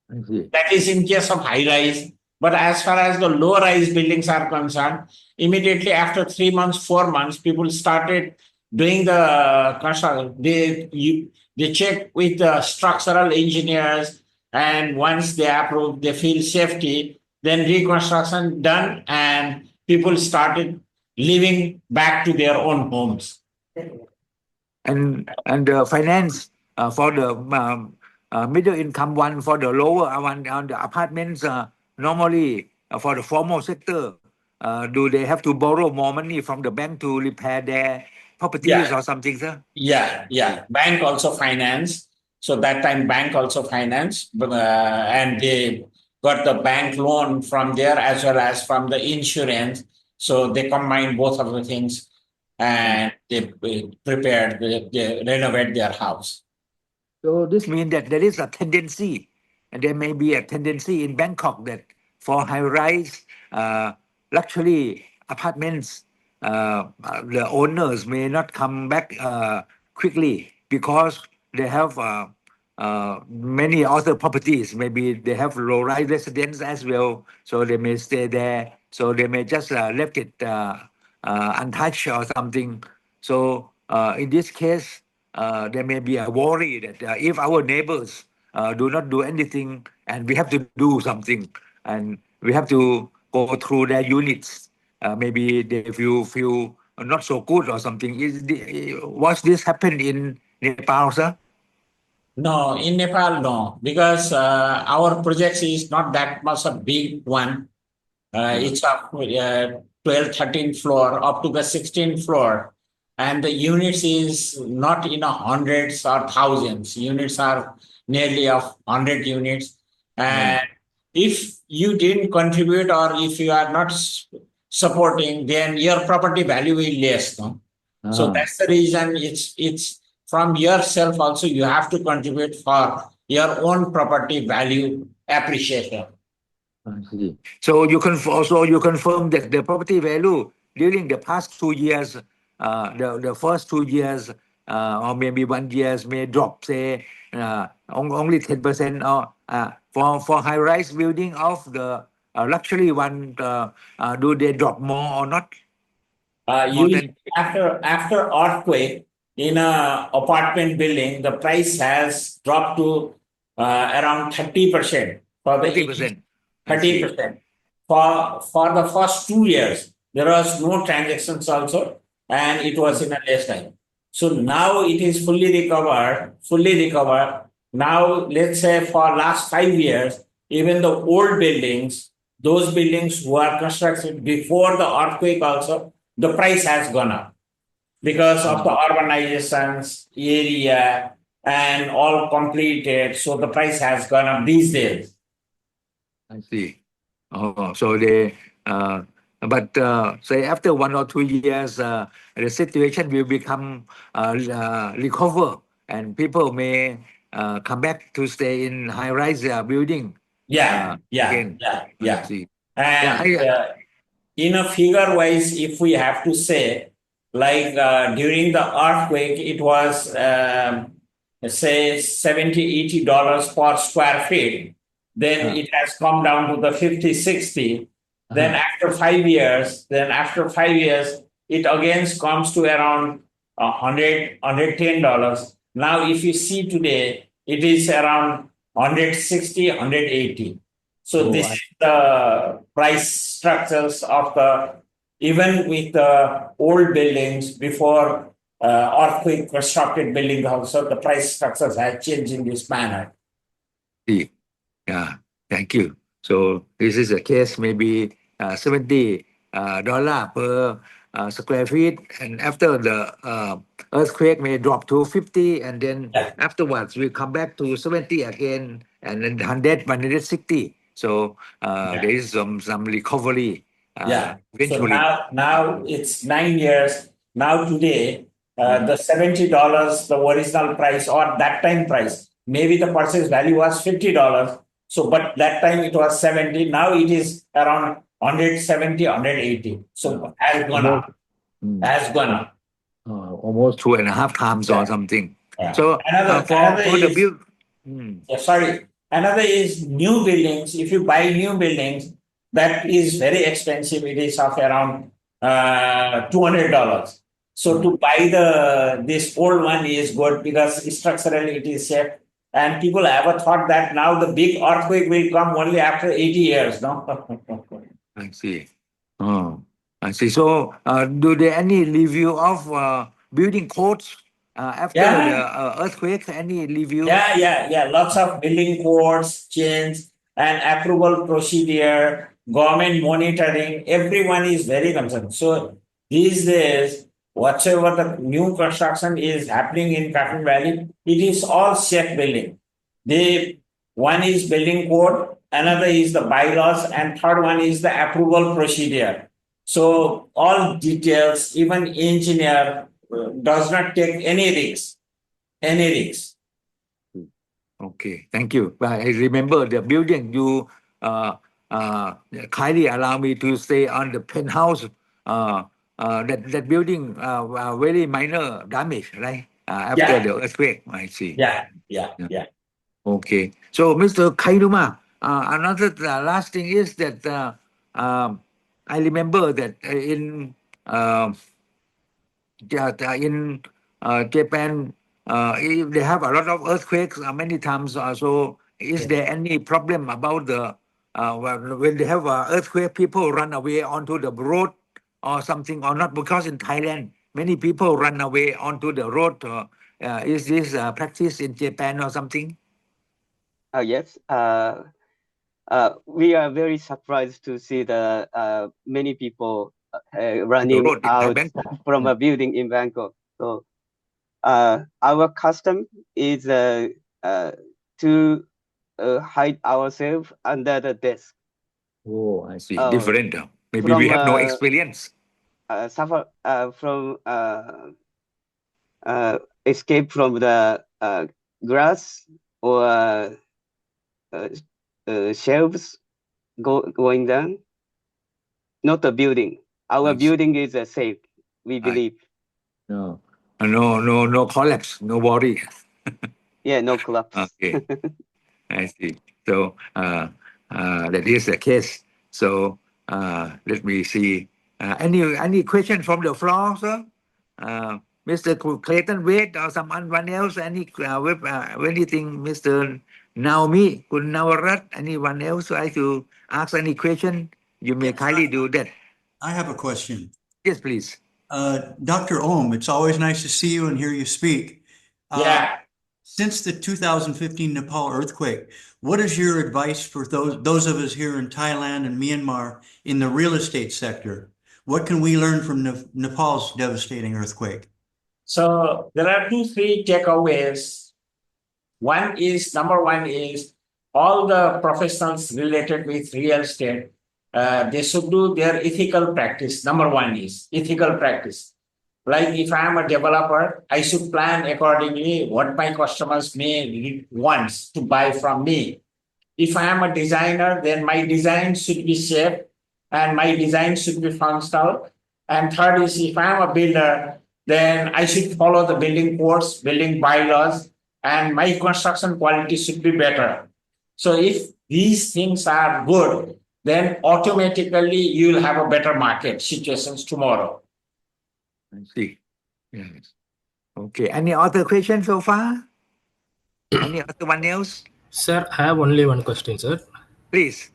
That is in case of high rise. But as far as the low rise buildings are concerned, immediately after 3 months, 4 months, people started doing the construction. They check with the structural engineers, and once they approve, they feel safety, then reconstruction done, and people started living back to their own homes. And the finance for the middle income one, for the lower one on the apartments, normally for the formal sector, do they have to borrow more money from the bank to repair their properties or something, sir? Yeah. Bank also finance. So that time bank also finance, and they got the bank loan from there as well as from the insurance. So they combine both of the things and they prepared, they renovate their house. So this means that there is a tendency, and there may be a tendency in Bangkok that for high-rise luxury apartments, the owners may not come back quickly because they have many other properties. Maybe they have low-rise residence as well, so they may stay there. So they may just left it untouched or something. So in this case, there may be a worry that if our neighbors do not do anything and we have to do something and we have to go through their units, maybe they feel not so good or something. Was this happened in Nepal, sir? No, in Nepal, no, because our project is not that much a big one. It's up 12, 13 floor up to the 16th floor. And the units is not in hundreds or thousands. Units are nearly of 100 units. And if you didn't contribute or if you are not supporting, then your property value will less. No? So that's the reason it's from yourself also you have to contribute for your own property value appreciation. I see. So you confirm that the property value during the past 2 years, the first 2 years, or maybe 1 year may drop, say only 10%, or for high-rise building of the luxury one, do they drop more or not? Usually after earthquake in a apartment building, the price has dropped to around 30% for the 30%. 30%. For the first 2 years, there was no transactions also, and it was in a less time. So now it is fully recovered. Now, let's say for last 5 years, even the old buildings, those buildings who are constructed before the earthquake also, the price has gone up because of the urbanizations area and all completed. So the price has gone up these days. I see. Oh, so they, but say after 1 or 2 years, the situation will become recover, and people may come back to stay in high-rise building. Again. I see. And in a figure wise, if we have to say, like during the earthquake, it was say $70, $80 per square feet. Then it has come down to the 50, 60. Then after 5 years, it again comes to around $100, $110. Now, if you see today, it is around 160, 180. So this is the price structures of even with the old buildings before earthquake constructed buildings also, the price structures have changed in this manner. Yeah, thank you. So this is a case maybe $70 per square feet, and after the earthquake may drop to 50, and then afterwards we come back to 70 again, and then 100, 160. So there is some recovery. Eventually. So now it's 9 years. Now today, the $70, the original price or that time price, maybe the purchase value was $50. So, but that time it was 70. Now it is around 170, 180. So has gone up. Has gone up. Almost 2.5 times or something. So another is new buildings. If you buy new buildings, that is very expensive. It is of around $200. So to buy this old one is good because structurally it is safe. And people ever thought that now the big earthquake will come only after 80 years, no? I see. Oh, I see. So do there any review of building codes after the earthquake? Any review? Yeah. Lots of building codes change and approval procedure. government monitoring, everyone is very concerned. So these days, whatsoever the new construction is happening in Cotton Valley, it is all safe building. One is building code, another is the bylaws, and third one is the approval procedure. So all details, even engineer does not take any risk. Okay, thank you. I remember the building. You kindly allow me to stay on the penthouse. That building very minor damage, right? After Yeah. the earthquake, I see. Yeah. Okay. So, Mr. Kainuma, another last thing is that I remember that in Japan, they have a lot of earthquakes many times. So, is there any problem about the when they have an earthquake, people run away onto the road or something, or not? Because in Thailand, many people run away onto the road. Is this practice in Japan or something? Yes. We are very surprised to see the many people running road in out Bangkok. from a building in Bangkok. So our custom is to hide ourselves under the desk. Oh, I see. Oh, Different. Maybe we have no experience. Suffer from escape from the grass or shelves going down. Not a building. Our building is safe, we believe. No collapse, no worry. Yeah, no collapse. Okay, I see. So that is the case. So let me see. Any question from the floor, sir? Mr. Clayton Wade or someone else? Anything, Mr. Naomi Kunnawarat? Anyone else like to ask any question? You may kindly do that. I have a question. Yes, please. Dr. Om, it's always nice to see you and hear you speak. Yeah. Since the 2015 Nepal earthquake, what is your advice for those of us here in Thailand and Myanmar in the real estate sector? What can we learn from Nepal's devastating earthquake? So there are 2-3 takeaways. Number one is all the professionals related with real estate, they should do their ethical practice. Number one is ethical practice. Like if I am a developer, I should plan accordingly what my customers may want to buy from me. If I am a designer, then my design should be safe and my design should be functional. And third is if I am a builder, then I should follow the building codes, building bylaws, and my construction quality should be better. So if these things are good, then automatically you will have a better market situations tomorrow. I see. Yes. Okay. Any other questions so far? Any other one else? Sir, I have only one question, sir. Please.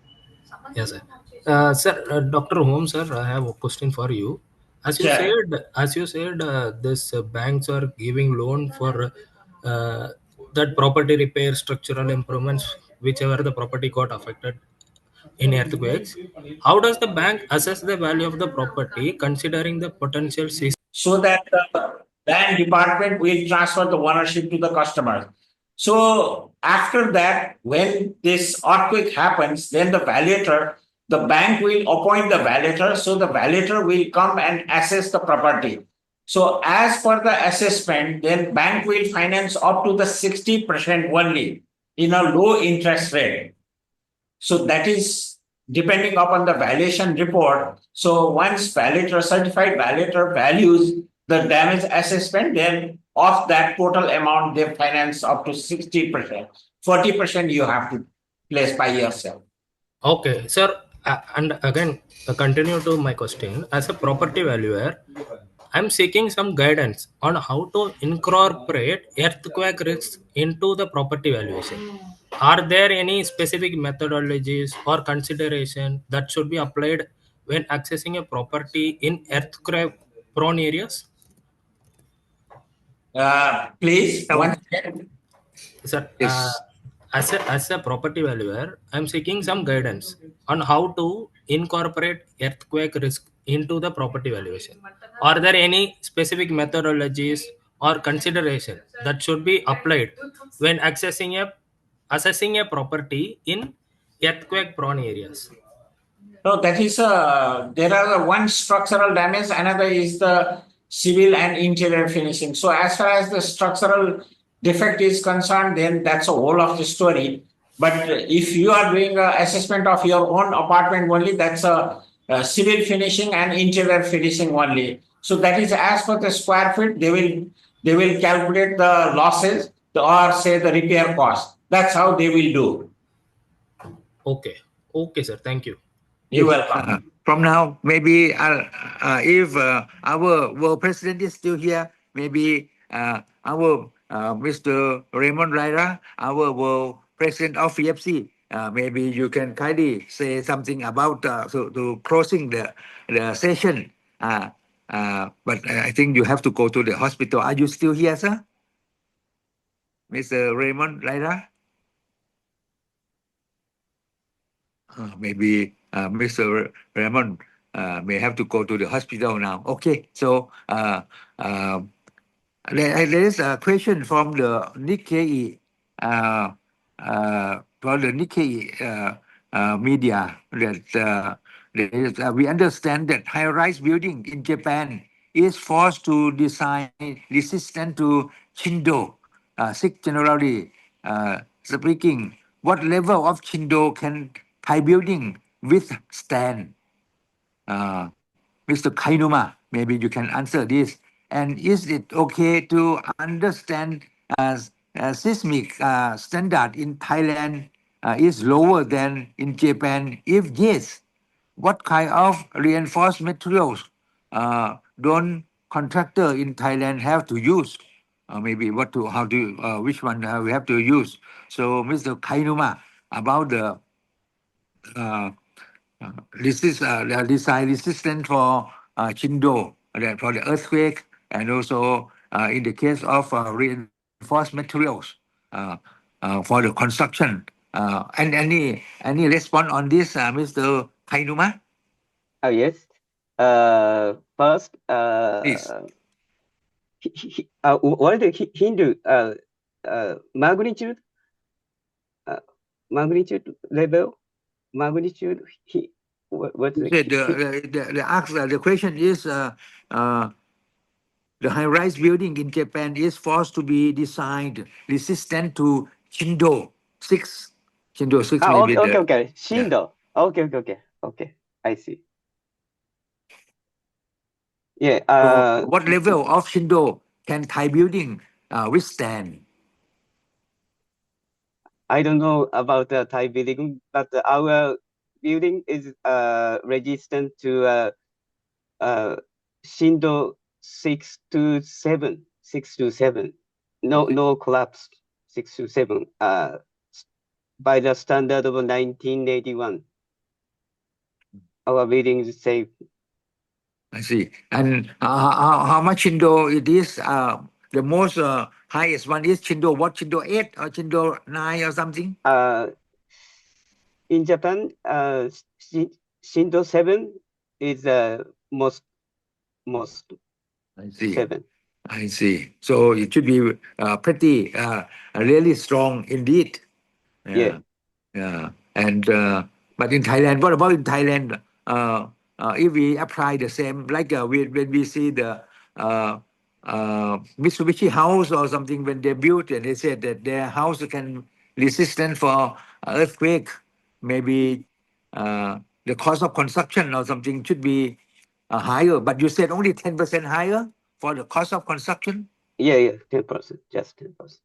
Yes, sir. Sir, Dr. Om, sir, I have a question for you. As you said, this banks are giving loan for that property repair, structural improvements, whichever the property got affected in earthquakes. How does the bank assess the value of the property considering the potential so that the land department will transfer the ownership to the customer. So after that, when this earthquake happens, then the bank will appoint the valuator. So the valuator will come and assess the property. So as per the assessment, then bank will finance up to the 60% only in a low interest rate. So that is depending upon the valuation report. So once certified valuator values the damage assessment, then of that total amount, they finance up to 60%. 40% you have to place by yourself. Okay, sir. And again, continue to my question. As a property valuer, I'm seeking some guidance on how to incorporate earthquake risks into the property valuation. Are there any specific methodologies or consideration that should be applied when accessing a property in earthquake-prone areas? Please, once again. Sir, Yes. as a property valuer, I'm seeking some guidance on how to incorporate earthquake risk into the property valuation. Are there any specific methodologies or consideration that should be applied when assessing a property in earthquake prone areas? No, that is there are one structural damage, another is the civil and interior finishing. So as far as the structural defect is concerned, then that's a whole of the story. But if you are doing an assessment of your own apartment only, that's a civil finishing and interior finishing only. So that is as per the square feet, they will calculate the losses or say the repair cost. That's how they will do. Okay. Okay, sir. Thank you. You're Yes. welcome. From now, maybe if our world president is still here, maybe our Mr. Raymond Lyra, our world president of FIABCI, maybe you can kindly say something about to closing the session. But I think you have to go to the hospital. Are you still here, sir? Mr. Raymond Lyra? Maybe Mr. Raymond may have to go to the hospital now. Okay, so there is a question from the Nikkei, from the Nikkei media that we understand that high-rise building in Japan is forced to design resistant to Shindo. Generally speaking, what level of Shindo can Thai building withstand? Mr. Kainuma, maybe you can answer this. And is it okay to understand as seismic standard in Thailand is lower than in Japan? If yes, what kind of reinforced materials don't contractor in Thailand have to use? Maybe which one we have to use? So, Mr. Kainuma, about the this is the design resistant for Chindo, for the earthquake, and also in the case of reinforced materials for the construction. And any response on this, Mr. Kainuma? Oh, yes. First, Please. what is the Hindu magnitude? Magnitude level? Magnitude? What's the The question is the high-rise building in Japan is forced to be designed resistant to Shindo 6. Shindo 6 maybe. Okay. Shindo. Okay. I see. Yeah. So what level of Shindo can Thai building withstand? I don't know about the Thai building, but our building is resistant to Shindo 6 to 7. 6 to 7. No collapse. 6 to 7. By the standard of 1981, our building is safe. I see. And how much Shindo it is? The most highest one is Shindo. What, Shindo 8 or Shindo 9 or something? In Japan, Shindo 7 is most I see. 7. I see. So it should be pretty really strong indeed. Yeah. And but in Thailand, what about in Thailand? If we apply the same, like when we see the Mitsubishi house or something, when they built and they said that their house can resistant for earthquake, maybe the cost of construction or something should be higher. But you said only 10% higher for the cost of construction? Yeah, 10%, just 10%.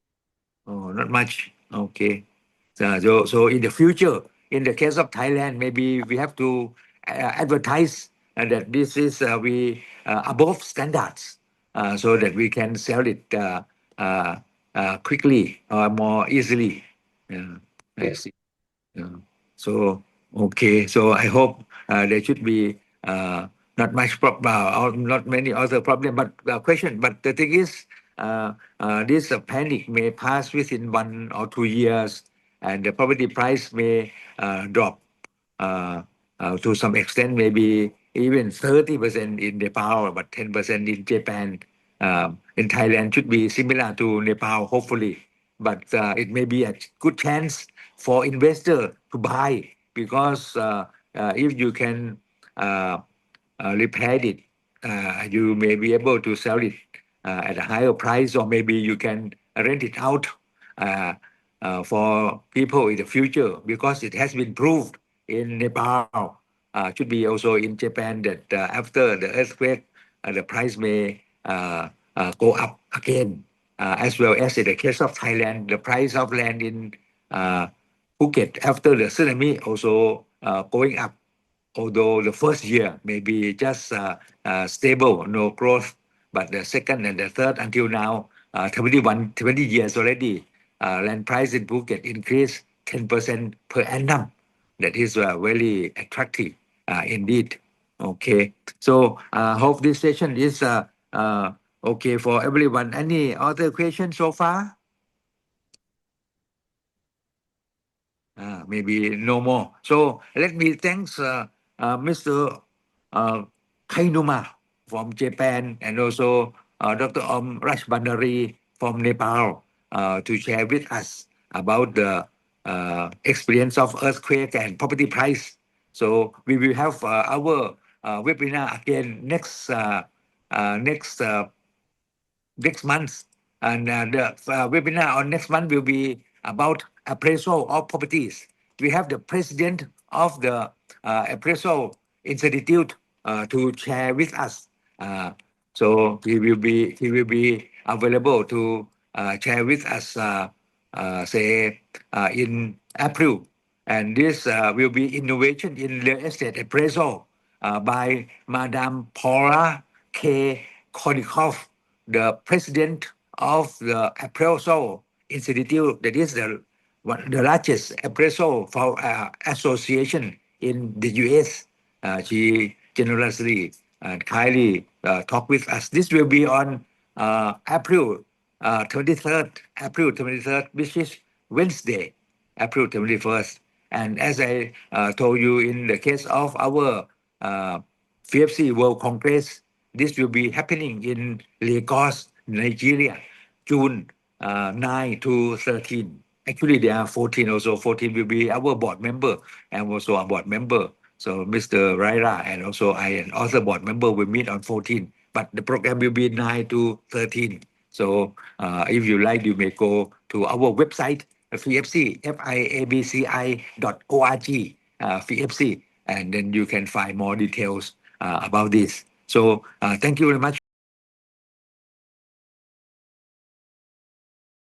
Oh, not much. Okay. So in the future, in the case of Thailand, maybe we have to advertise that this is we above standards, so that we can sell it quickly or more easily. I see. So okay. So I hope there should be not much or not many other problem, but question. But the thing is, this panic may pass within 1 or 2 years, and the property price may drop to some extent, maybe even 30% in Nepal, but 10% in Japan. In Thailand should be similar to Nepal, hopefully. But it may be a good chance for investor to buy, because if you can repair it, you may be able to sell it at a higher price, or maybe you can rent it out for people in the future, because it has been proved in Nepal, should be also in Japan, that after the earthquake, the price may go up again, as well as in the case of Thailand, the price of land in Phuket after the tsunami also going up, although the first year may be just stable, no growth, but the second and the third until now, 20 years already, land price in Phuket increased 10% per annum. That is very attractive indeed. Okay, so hope this session is okay for everyone. Any other questions so far? Maybe no more. So let me thanks Mr. Kainuma from Japan, and also Dr.Om Rajbhandary from Nepal to share with us about the experience of earthquake and property price. So we will have our webinar again next month, and the webinar on next month will be about appraisal of properties. We have the president of the appraisal institute to share with us. So he will be available to share with us, say in April, and this will be innovation in real estate appraisal by Madame Paula K. Kodikov, the president of the appraisal institute, that is the largest appraisal for association in the US. She generously and kindly talk with us. This will be on April 23rd, which is Wednesday, April 21st. And as I told you, in the case of our FIABCI World Congress, this will be happening in Lagos, Nigeria, June 9 to 13. Actually, there are 14 also. 14 will be our board member and also a board member. So Mr. Raira and also I and other board member will meet on 14. But the program will be 9 to 13. So if you like, you may go to our website, FIABCI, FIABCI.org, FIABCI, and then you can find more details about this. So thank you very much